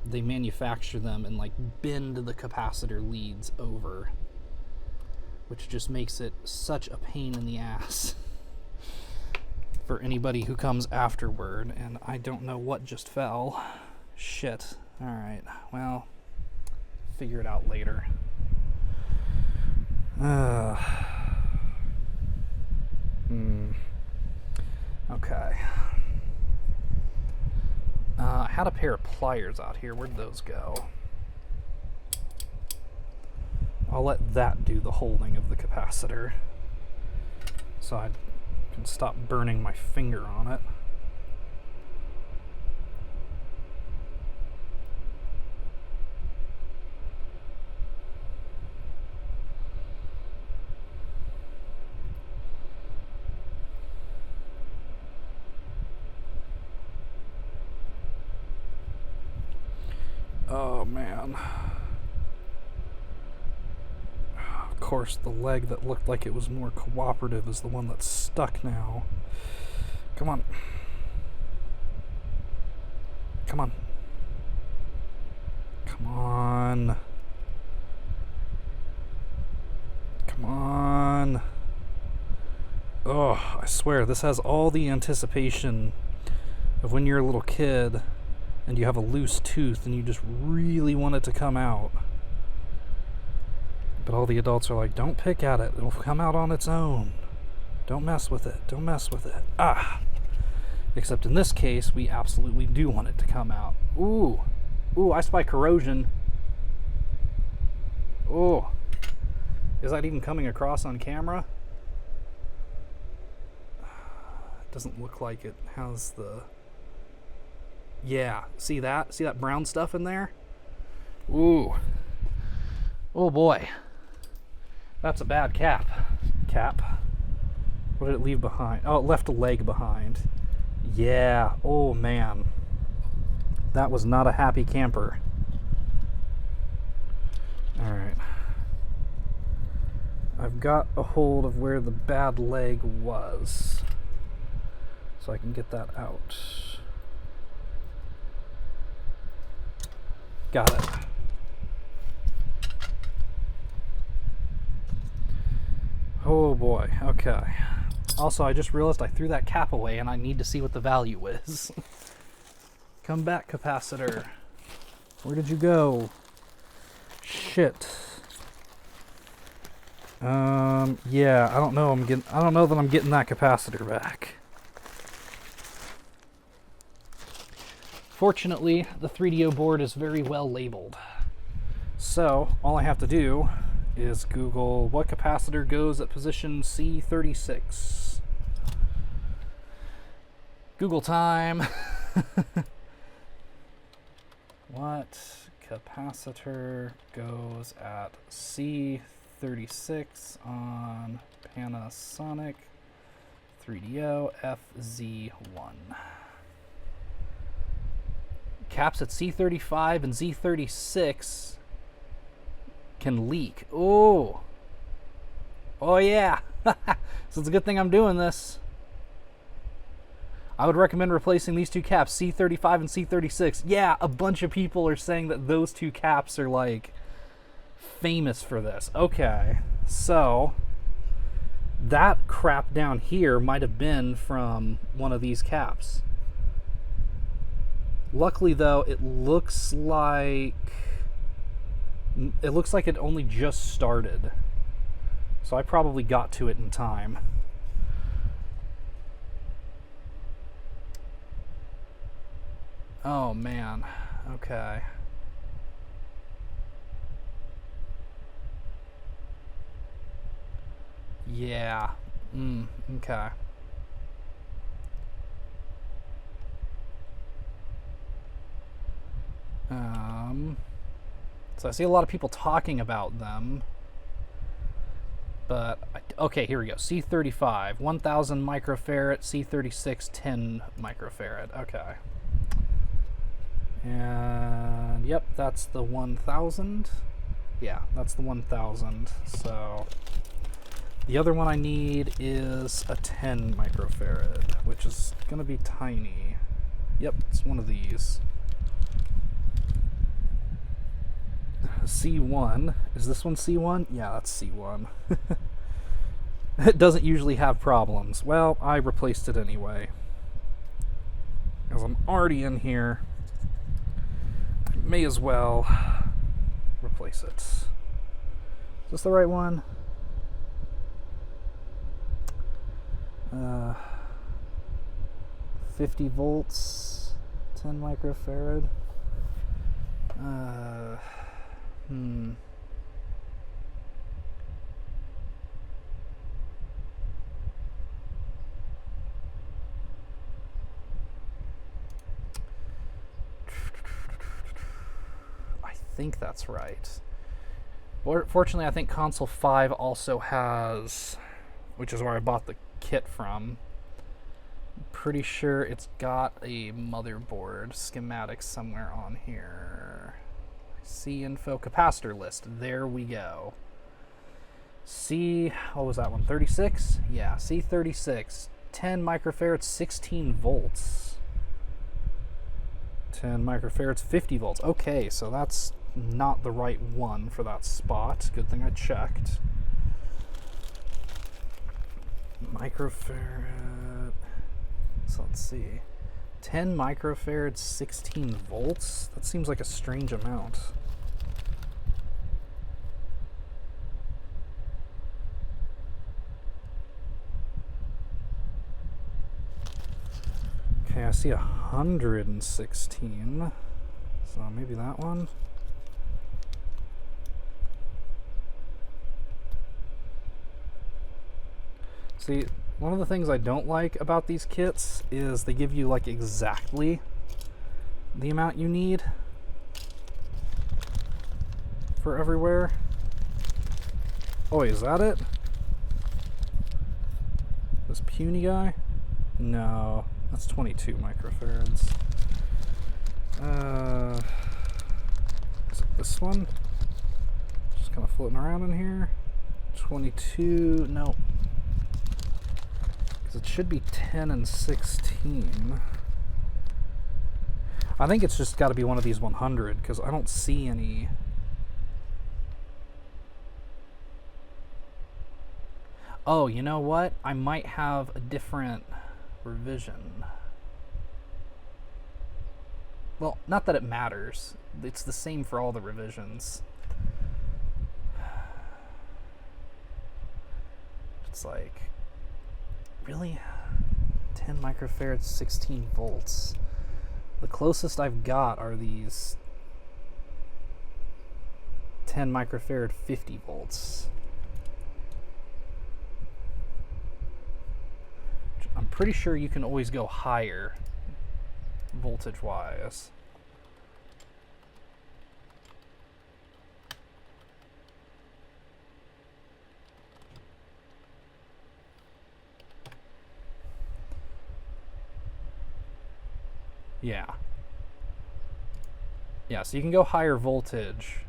they manufacture them and like bend the capacitor leads over, which just makes it such a pain in the ass for anybody who comes afterward. And I don't know what just fell. Shit. Alright, well, figure it out later. Okay. I had a pair of pliers out here. Where'd those go? I'll let that do the holding of the capacitor, so I can stop burning my finger on it. Oh man. Of course, the leg that looked like it was more cooperative is the one that's stuck now. Come on. Come on. Come on. Come on. Oh, I swear, this has all the anticipation of when you're a little kid and you have a loose tooth and you just really want it to come out. But all the adults are like, don't pick at it. It'll come out on its own. Don't mess with it. Don't mess with it. Ah! Except in this case, we absolutely do want it to come out. Ooh. Ooh, I spy corrosion. Ooh. Is that even coming across on camera? It doesn't look like it has the... Yeah, see that? See that brown stuff in there? Ooh. Oh boy. That's a bad cap. Cap. What did it leave behind? Oh, it left a leg behind. Yeah. Oh man. That was not a happy camper. Alright. I've got a hold of where the bad leg was, so I can get that out. Got it. Oh boy, okay. Also, I just realized I threw that cap away and I need to see what the value is. Come back, capacitor. Where did you go? Shit. Yeah, I don't know. I don't know that I'm getting that capacitor back. Fortunately, the 3DO board is very well labeled. So, all I have to do is Google what capacitor goes at position C36. Google time. What capacitor goes at C36 on Panasonic 3DO FZ1? Caps at C35 and Z36 can leak. Oh. Oh yeah. So it's a good thing I'm doing this. I would recommend replacing these two caps, C35 and C36. Yeah, a bunch of people are saying that those two caps are like famous for this. Okay, so that crap down here might have been from one of these caps. Luckily though, it looks like it only just started. So I probably got to it in time. Oh man, okay. Yeah, okay. So I see a lot of people talking about them, but okay, here we go. C35, 1000 microfarad, C36, 10 microfarad. Okay. And yep, that's the 1000. Yeah, that's the 1000. So the other one I need is a 10 microfarad, which is going to be tiny. Yep, it's one of these. C1. Is this one C1? Yeah, that's C1. It doesn't usually have problems. Well, I replaced it anyway. As I'm already in here, I may as well replace it. Is this the right one? 50 volts, 10 10 microfarad. I think that's right. Fortunately, I think console 5 also has, which is where I bought the kit from. I'm pretty sure it's got a motherboard schematic somewhere on here. C info capacitor list. There we go. What was that one? 36? Yeah, C36. 10 microfarads, 16 volts. 10 microfarads, 50 volts. Okay, so that's not the right one for that spot. Good thing I checked. Microfarad. So let's see. 10 microfarads, 16 volts? That seems like a strange amount. Okay, I see 116. So maybe that one? See, one of the things I don't like about these kits is they give you like exactly the amount you need for everywhere. Oh, wait, is that it? This puny guy? No, that's 22 microfarads. Is it this one? Just kind of floating around in here. 22, no. It should be 10 and 16. I think it's just got to be one of these 100 because I don't see any. Oh, you know what? I might have a different revision. Well, not that it matters. It's the same for all the revisions. It's like, really? 10 microfarads, 16 volts. The closest I've got are these 10 microfarad, 50 volts. I'm pretty sure you can always go higher voltage-wise. Yeah. Yeah, so you can go higher voltage,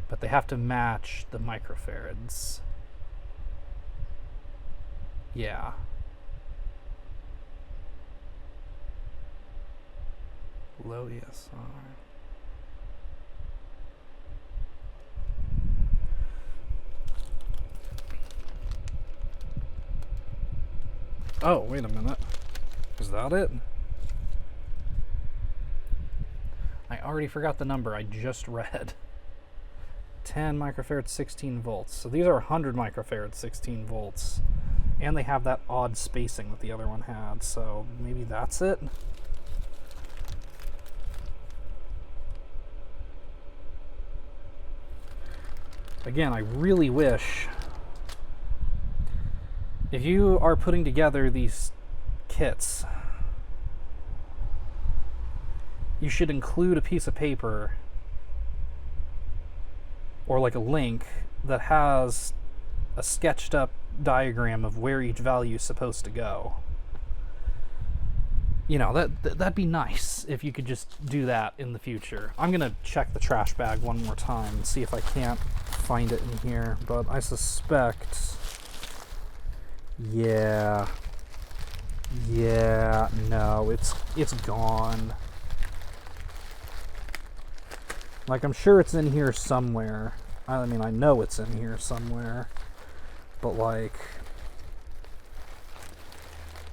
but they have to match the microfarads. Yeah. Low ESR. Oh, wait a minute. Is that it? I already forgot the number I just read. 10 microfarads, 16 volts. So these are 100 microfarads, 16 volts. And they have that odd spacing that the other one had. So maybe that's it? Again, I really wish, if you are putting together these kits, you should include a piece of paper or like a link that has a sketched up diagram of where each value is supposed to go. You know, that'd be nice if you could just do that in the future. I'm gonna check the trash bag one more time and see if I can't find it in here, but I suspect, yeah, no, it's gone. Like, I'm sure it's in here somewhere. I mean, I know it's in here somewhere. But, like,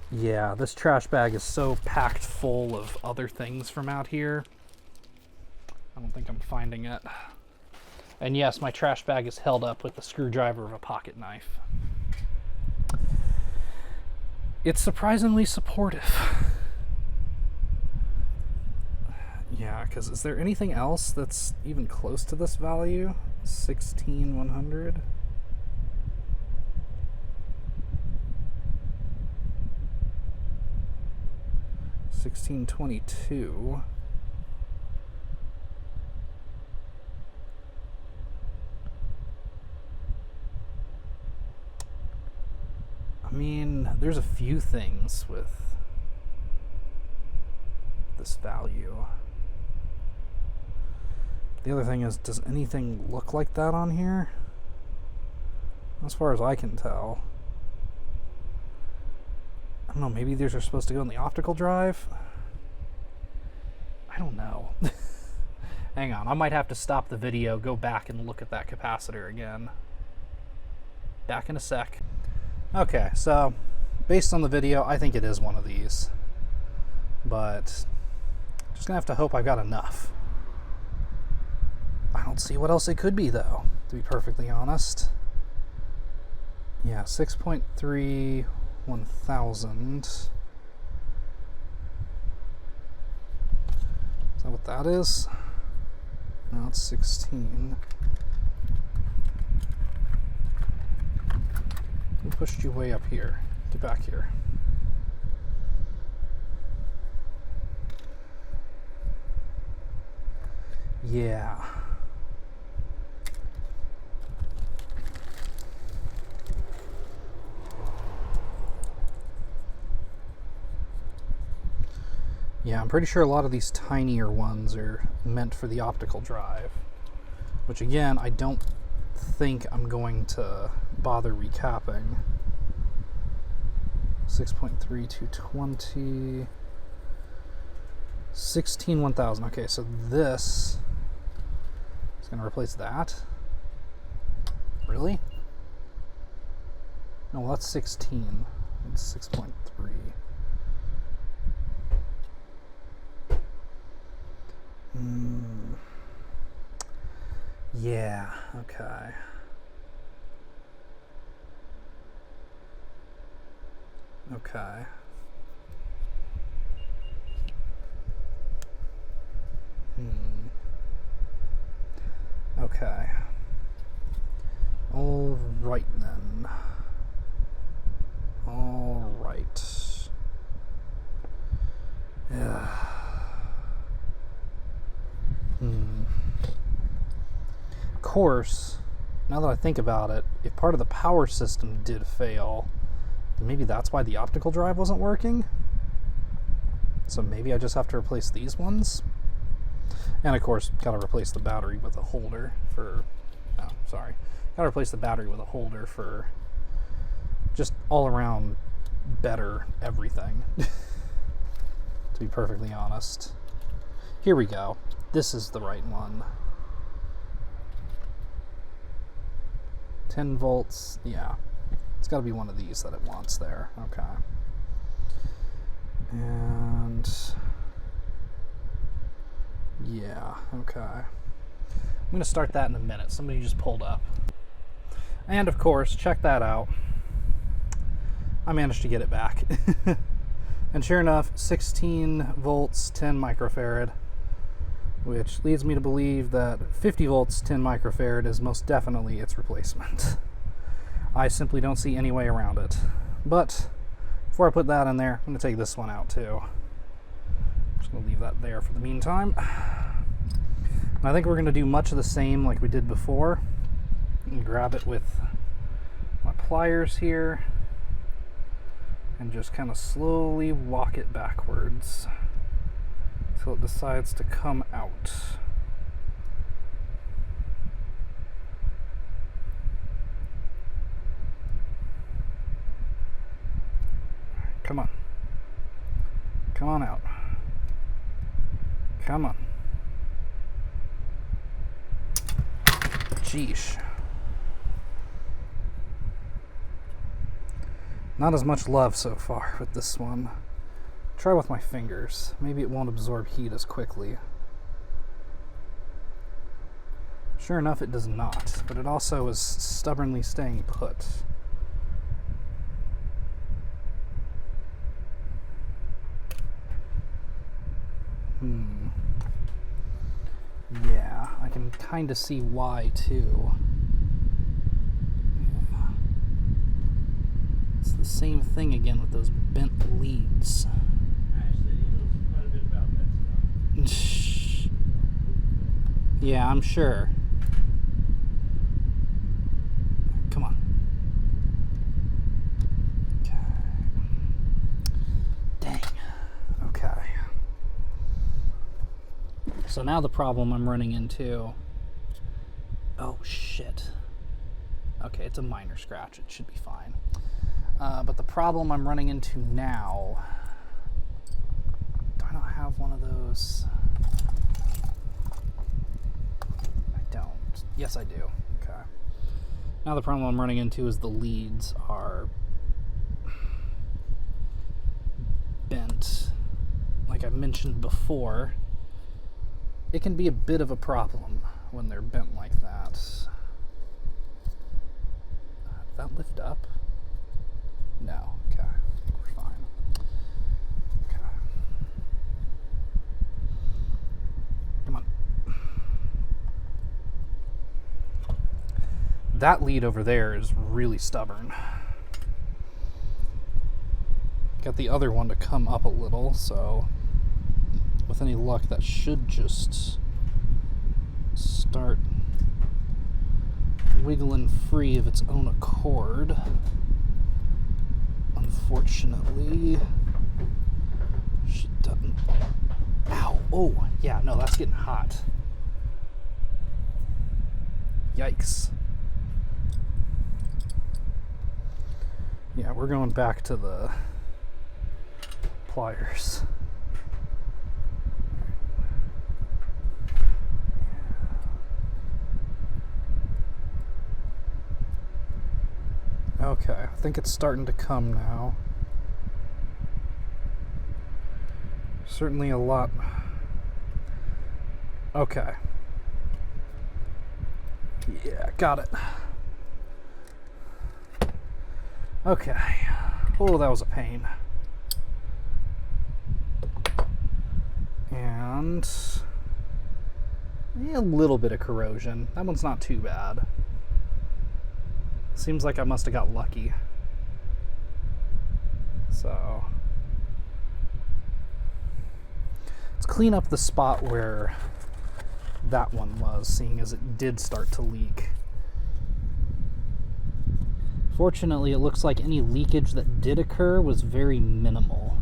yeah, this trash bag is so packed full of other things from out here. I don't think I'm finding it. And yes, my trash bag is held up with the screwdriver of a pocket knife. It's surprisingly supportive. Yeah, because is there anything else that's even close to this value? 16,100? $16.22. I mean, there's a few things with this value. The other thing is, does anything look like that on here? As far as I can tell. I don't know, maybe these are supposed to go in the optical drive? I don't know. Hang on, I might have to stop the video, go back and look at that capacitor again. Back in a sec. Okay, so based on the video, I think it is one of these. But just gonna have to hope I've got enough. I don't see what else it could be though, to be perfectly honest. Yeah, 6.3 1000. Is that what that is? No, it's 16. Who pushed you way up here? Get back here. Yeah. Yeah, I'm pretty sure a lot of these tinier ones are meant for the optical drive, which again, I don't think I'm going to bother recapping. 6.3220, 16 1000. Okay, so this is going to replace that. Really? No, well, that's 16. It's 6.3. Yeah, okay. Okay. Okay. All right then. All right. Yeah. Of course, now that I think about it, if part of the power system did fail, then maybe that's why the optical drive wasn't working. So maybe I just have to replace these ones. And of course, gotta replace the battery with a holder for, oh, sorry. Gotta replace the battery with a holder for just all around better everything. To be perfectly honest. Here we go. This is the right one. 10 volts, yeah. It's gotta be one of these that it wants there. Okay. And yeah, okay. I'm gonna start that in a minute. Somebody just pulled up. And of course, check that out. I managed to get it back. And sure enough, 16 volts, 10 microfarad, which leads me to believe that 50 volts, 10 microfarad is most definitely its replacement. I simply don't see any way around it. But before I put that in there, I'm gonna take this one out too. Just gonna leave that there for the meantime. And I think we're gonna do much of the same like we did before. And grab it with my pliers here and just kind of slowly walk it backwards until it decides to come out. Come on. Come on out. Come on. Sheesh. Not as much love so far with this one. Try with my fingers. Maybe it won't absorb heat as quickly. Sure enough, it does not, but it also is stubbornly staying put. can kind of see why too. Yeah. It's the same thing again with those bent leads. Actually, he knows quite a bit about that stuff. Yeah, I'm sure. Come on. Okay. Dang. Okay. So now the problem I'm running into... Oh, shit. Okay, it's a minor scratch. It should be fine. But the problem I'm running into now... Do I not have one of those? I don't. Yes, I do. Okay. Now the problem I'm running into is the leads are bent. Like I mentioned before, it can be a bit of a problem when they're bent like that. Did that lift up? No. Okay. We're fine. Okay. Come on. That lead over there is really stubborn. Got the other one to come up a little, so with any luck that should just start wiggling free of its own accord. Unfortunately, she doesn't. Ow! Oh, yeah, no, that's getting hot. Yikes. Yeah, we're going back to the pliers. Okay, I think it's starting to come now. Certainly a lot. Okay. Yeah, got it. Okay. Oh, that was a pain. And a little bit of corrosion. That one's not too bad. Seems like I must have got lucky. So let's clean up the spot where that one was, seeing as it did start to leak. Fortunately, it looks like any leakage that did occur was very minimal.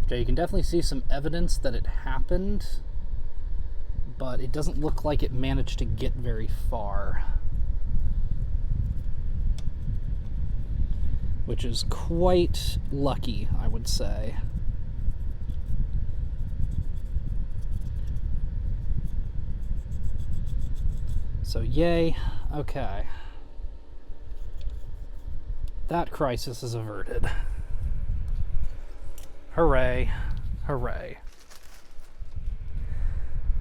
Okay, you can definitely see some evidence that it happened, but it doesn't look like it managed to get very far. Which is quite lucky, I would say. So yay, okay. That crisis is averted. Hooray, hooray.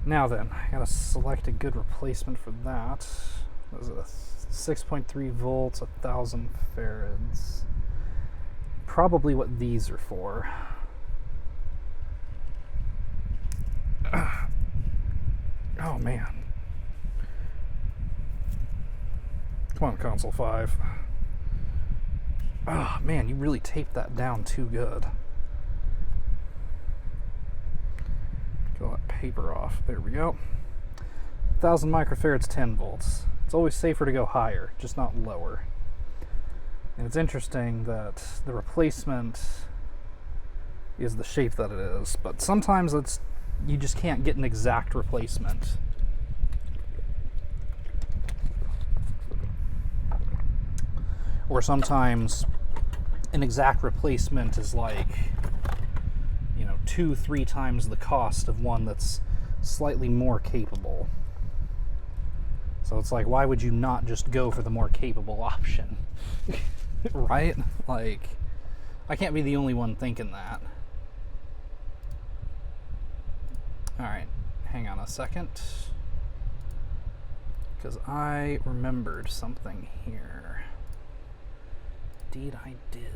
Now then, I gotta select a good replacement for that. What is it, 6.3 volts, 1,000 farads. Probably what these are for. Oh man. Come on, console 5. Oh man, you really taped that down too good. Get all that paper off. There we go. 1,000 microfarads, 10 volts. It's always safer to go higher, just not lower. And it's interesting that the replacement is the shape that it is, but sometimes you just can't get an exact replacement. Or sometimes an exact replacement is like, 2-3 times the cost of one that's slightly more capable. So it's like, why would you not just go for the more capable option? Right? Like, I can't be the only one thinking that. Alright, hang on a second. Because I remembered something here. Indeed I did.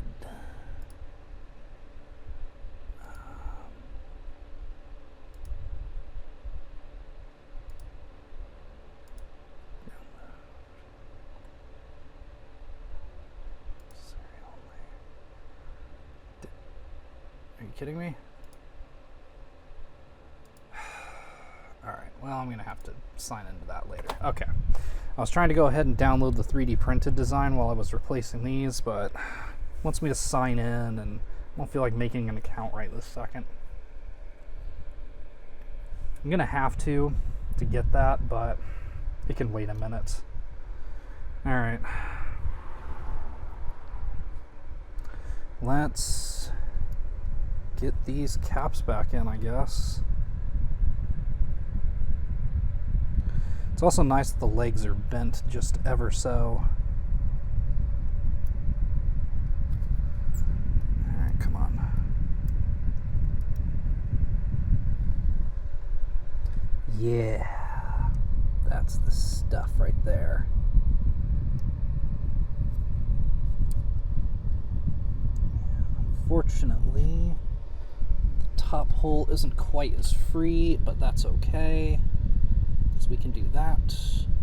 you kidding me? Alright, well, I'm going to have to sign into that later. Okay. I was trying to go ahead and download the 3D printed design while I was replacing these, but it wants me to sign in, and I don't feel like making an account right this second. I'm going to have to get that, but it can wait a minute. Alright. Let's get these caps back in, I guess. It's also nice that the legs are bent just ever so. Alright, come on. Yeah. That's the stuff right there. Unfortunately, the top hole isn't quite as free, but that's okay. So we can do that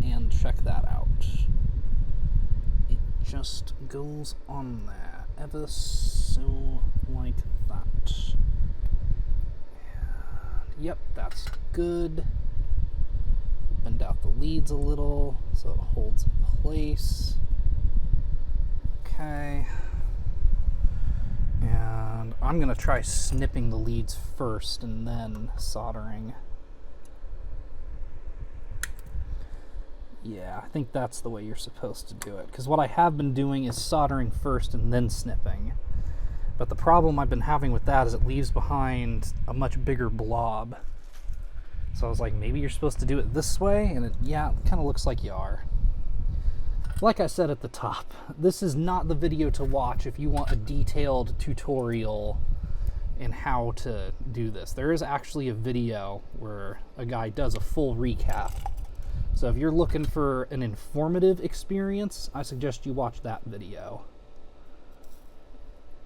and check that out. It just goes on there, ever so like that. And yep, that's good. Bend out the leads a little so it holds in place. Okay. And I'm going to try snipping the leads first and then soldering. Yeah, I think that's the way you're supposed to do it. Because what I have been doing is soldering first and then snipping. But the problem I've been having with that is it leaves behind a much bigger blob. So I was like, maybe you're supposed to do it this way? And it kind of looks like you are. Like I said at the top, this is not the video to watch if you want a detailed tutorial in how to do this. There is actually a video where a guy does a full recap. So if you're looking for an informative experience, I suggest you watch that video.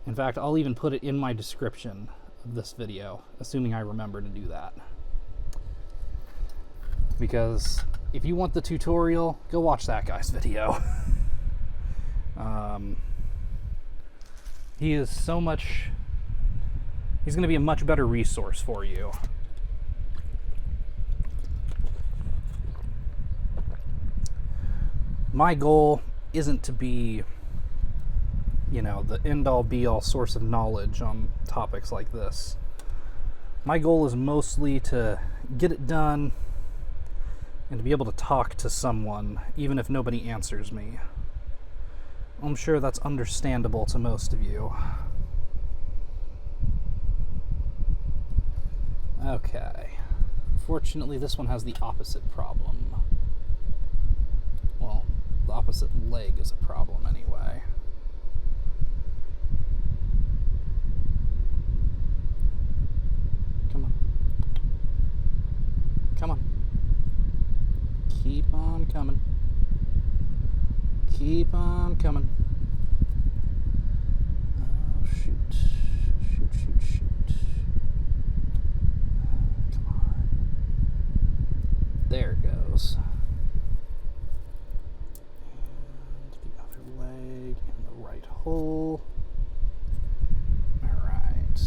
In fact, I'll even put it in my description of this video, assuming I remember to do that. Because if you want the tutorial, go watch that guy's video. He is so much... He's going to be a much better resource for you. My goal isn't to be, the end-all be-all source of knowledge on topics like this. My goal is mostly to get it done and to be able to talk to someone, even if nobody answers me. I'm sure that's understandable to most of you. Okay. Fortunately, this one has the opposite problem. Well, the opposite leg is a problem anyway. Come on. Come on. Keep on coming. Keep on coming. Oh, shoot. Shoot, shoot, shoot. Come on. There it goes. And the other leg in the right hole. Alright.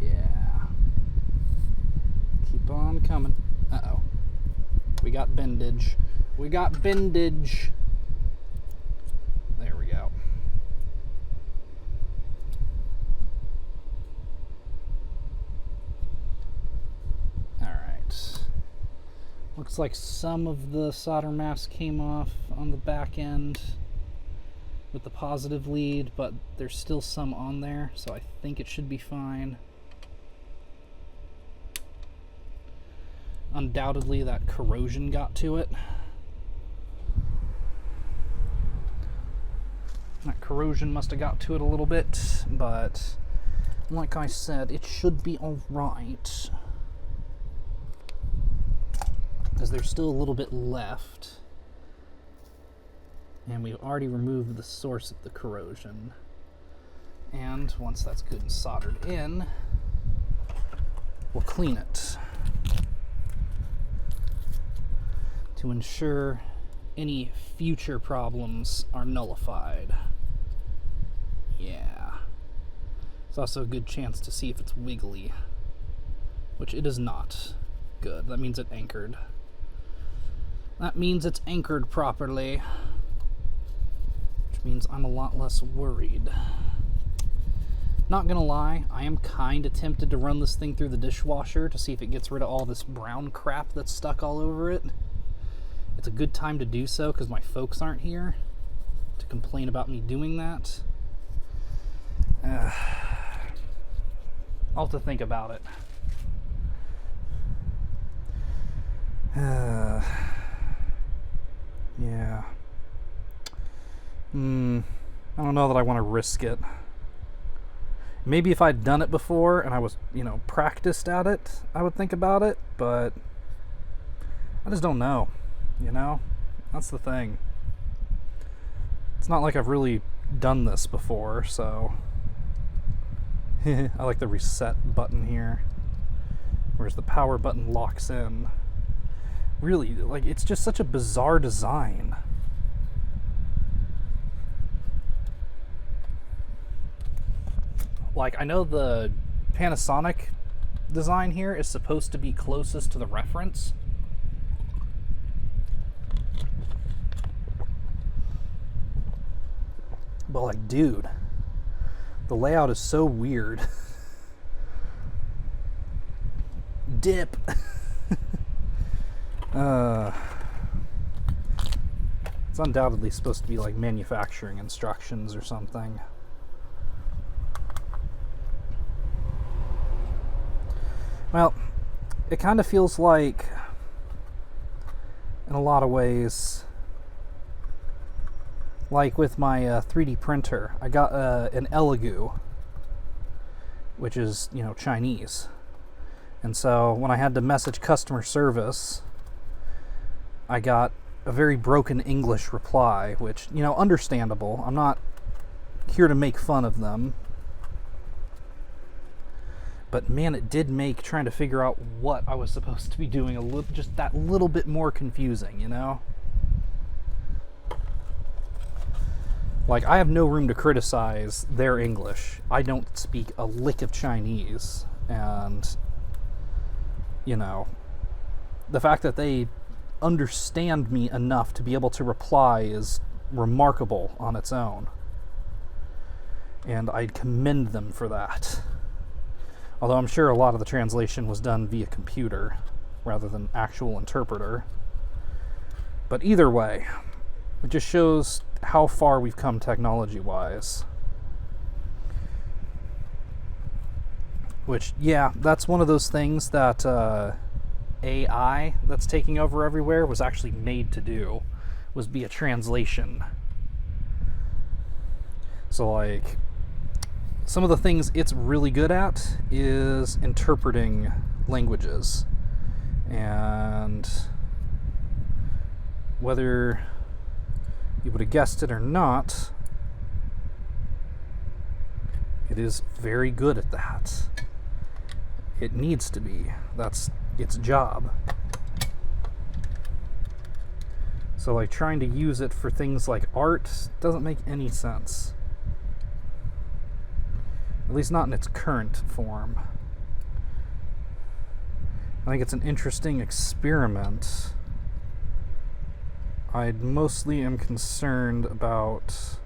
Yeah. Keep on coming. Uh-oh. We got bendage. We got bendage. There we go. Alright. Looks like some of the solder mask came off on the back end with the positive lead, but there's still some on there, so I think it should be fine. Undoubtedly, that corrosion got to it. That corrosion must have got to it a little bit, but like I said, it should be alright. Because there's still a little bit left. And we've already removed the source of the corrosion. And once that's good and soldered in, we'll clean it to ensure any future problems are nullified. Yeah. It's also a good chance to see if it's wiggly, which it is not. Good, that means it anchored. That means it's anchored properly, which means I'm a lot less worried. Not gonna lie, I am kind of tempted to run this thing through the dishwasher to see if it gets rid of all this brown crap that's stuck all over it. It's a good time to do so because my folks aren't here to complain about me doing that. I'll have to think about it. Yeah. I don't know that I want to risk it. Maybe if I'd done it before and I was, practiced at it, I would think about it, but I just don't know, That's the thing. It's not like I've really done this before, so I like the reset button here, whereas the power button locks in. Really, it's just such a bizarre design. I know the Panasonic design here is supposed to be closest to the reference. But dude, the layout is so weird. Dip. It's undoubtedly supposed to be manufacturing instructions or something. Well, it kind of feels like, in a lot of ways, like with my 3D printer, I got an Elegoo, which is, Chinese. And so when I had to message customer service, I got a very broken English reply, which, understandable. I'm not here to make fun of them. But man, it did make trying to figure out what I was supposed to be doing just that little bit more confusing, I have no room to criticize their English. I don't speak a lick of Chinese. And, the fact that they understand me enough to be able to reply is remarkable on its own. And I commend them for that. Although I'm sure a lot of the translation was done via computer rather than actual interpreter. But either way, it just shows how far we've come technology-wise. Which, yeah, that's one of those things that AI that's taking over everywhere was actually made to do, was be a translation. So, some of the things it's really good at is interpreting languages. And whether you would have guessed it or not, it is very good at that. It needs to be. That's its job. So trying to use it for things like art doesn't make any sense. At least not in its current form. I think it's an interesting experiment. I mostly am concerned about,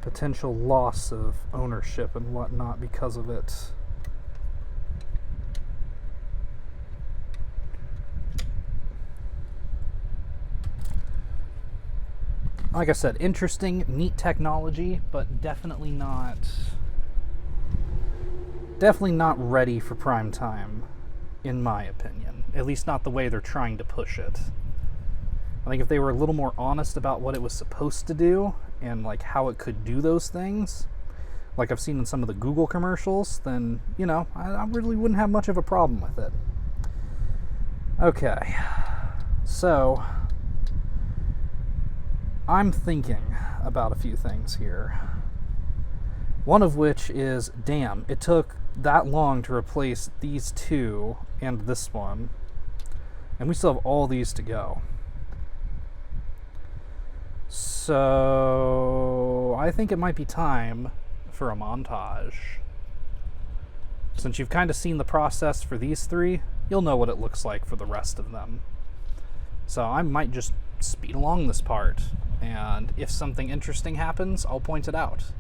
potential loss of ownership and whatnot because of it. Like I said, interesting, neat technology, but definitely not ready for prime time, in my opinion. At least not the way they're trying to push it. I think if they were a little more honest about what it was supposed to do and how it could do those things, like I've seen in some of the Google commercials, then, I really wouldn't have much of a problem with it. Okay, so I'm thinking about a few things here. One of which is, damn, it took that long to replace these two and this one, and we still have all these to go. So I think it might be time for a montage. Since you've kind of seen the process for these three, you'll know what it looks like for the rest of them. So I might just speed along this part, and if something interesting happens, I'll point it out.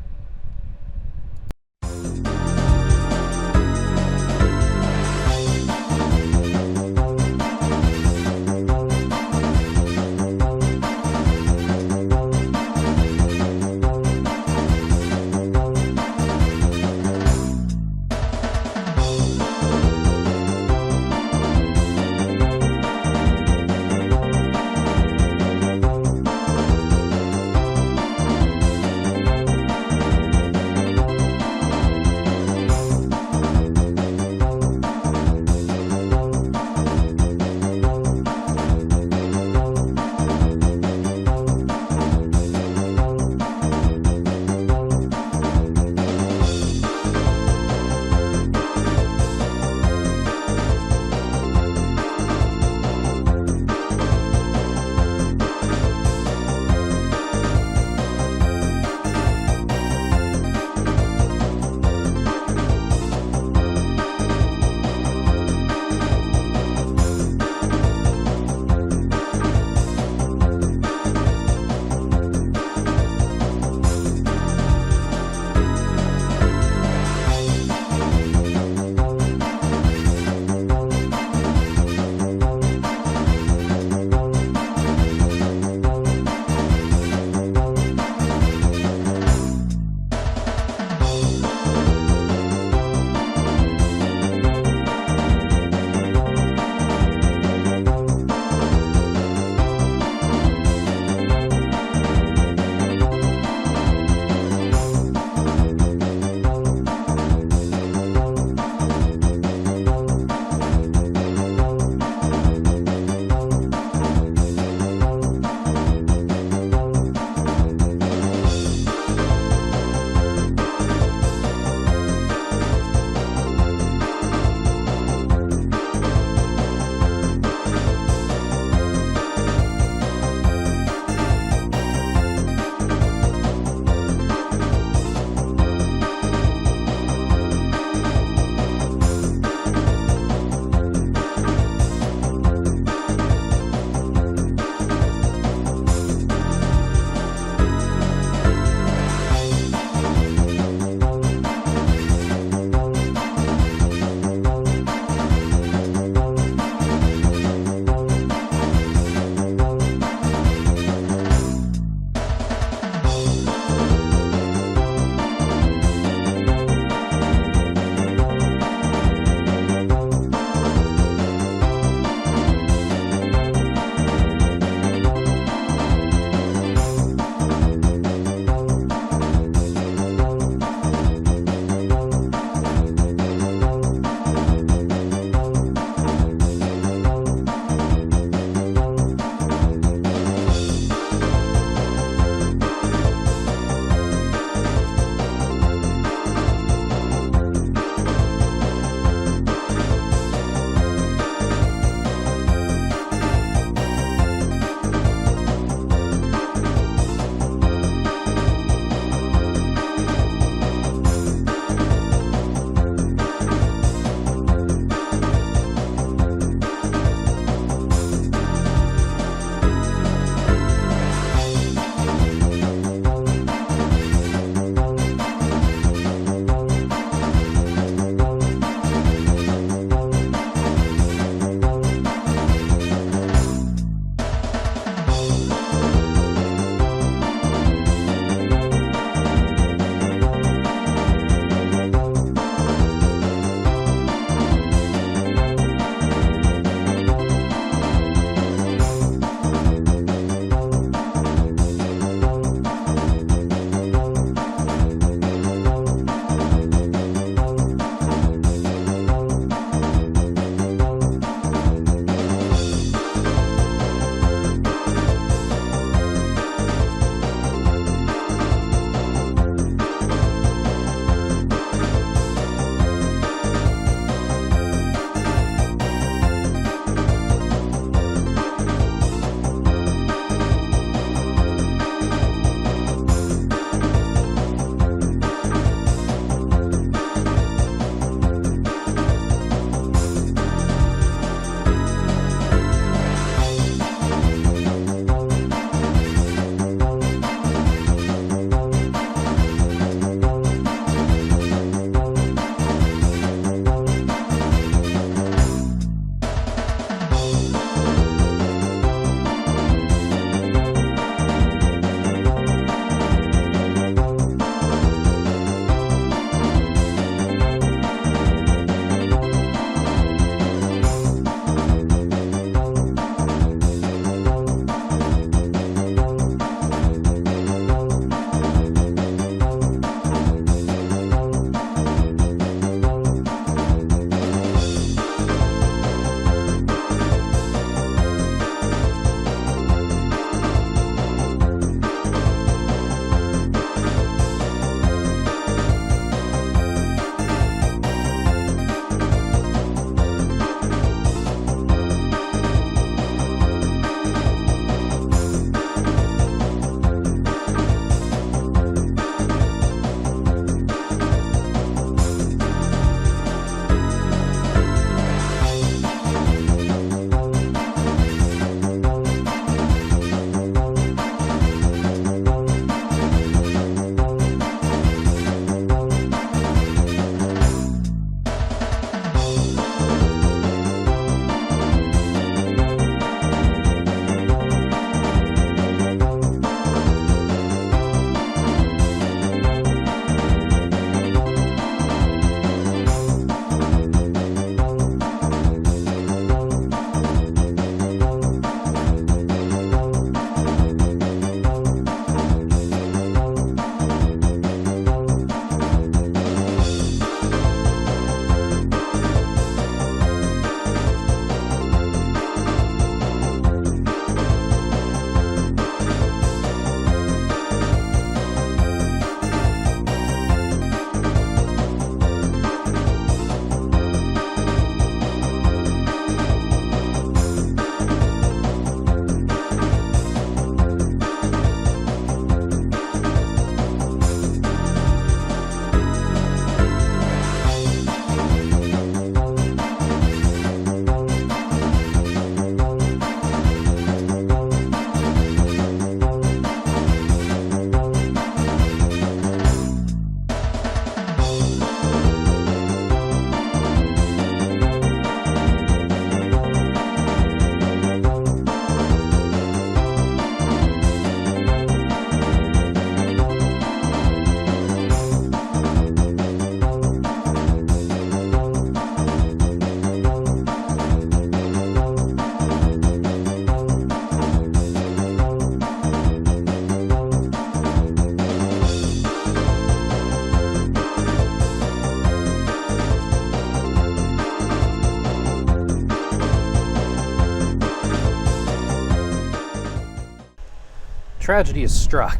Tragedy has struck.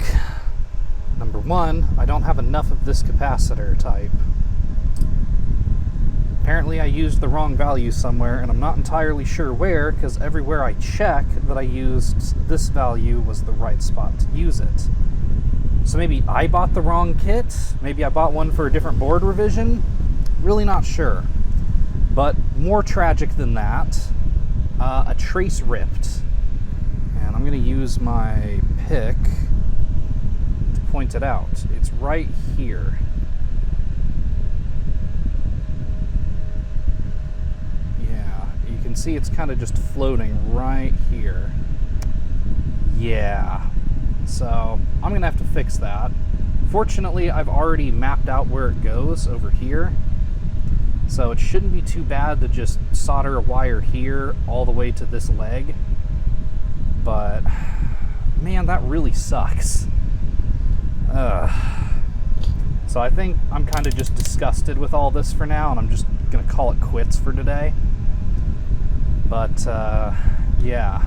Number one, I don't have enough of this capacitor type. Apparently I used the wrong value somewhere, and I'm not entirely sure where, because everywhere I check that I used this value was the right spot to use it. So maybe I bought the wrong kit, maybe I bought one for a different board revision, really not sure. But more tragic than that, a trace ripped. And I'm going to use my pick to point it out. It's right here. Yeah, you can see it's kind of just floating right here. Yeah, so I'm going to have to fix that. Fortunately, I've already mapped out where it goes over here. So it shouldn't be too bad to just solder a wire here all the way to this leg. But, man, that really sucks. So I think I'm kind of just disgusted with all this for now, and I'm just going to call it quits for today. But, yeah.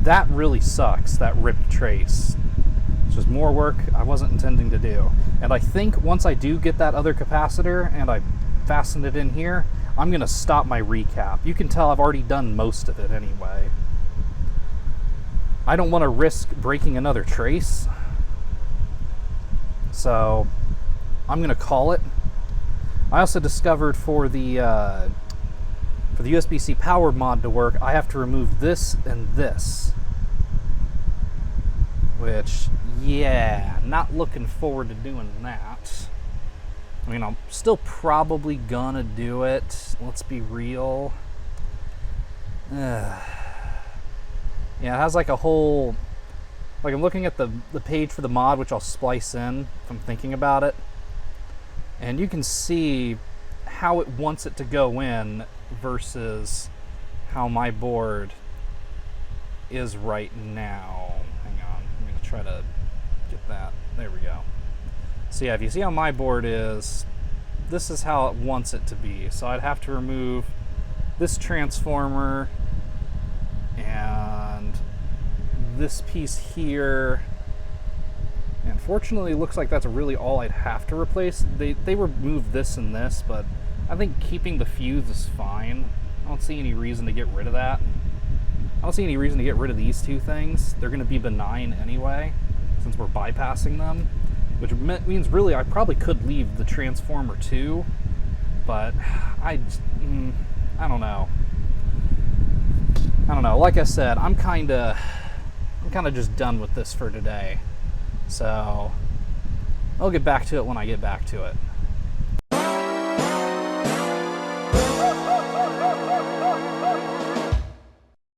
That really sucks, that ripped trace. It's just more work I wasn't intending to do. And I think once I do get that other capacitor and I fasten it in here, I'm going to stop my recap. You can tell I've already done most of it anyway. I don't want to risk breaking another trace. So I'm going to call it. I also discovered for the USB-C power mod to work, I have to remove this and this. Which, yeah, not looking forward to doing that. I mean, I'm still probably gonna do it. Let's be real. Yeah, it has like a whole... Like, I'm looking at the page for the mod, which I'll splice in if I'm thinking about it. And you can see how it wants it to go in versus how my board is right now. Hang on, I'm going to try to get that. There we go. So yeah, if you see how my board is, this is how it wants it to be. So I'd have to remove this transformer and this piece here. And fortunately, it looks like that's really all I'd have to replace. They removed this and this, but I think keeping the fuse is fine. I don't see any reason to get rid of that. I don't see any reason to get rid of these two things. They're going to be benign anyway, since we're bypassing them. Which means really I probably could leave the transformer too, but I don't know. Like I said, I'm kind of just done with this for today. So I'll get back to it when I get back to it.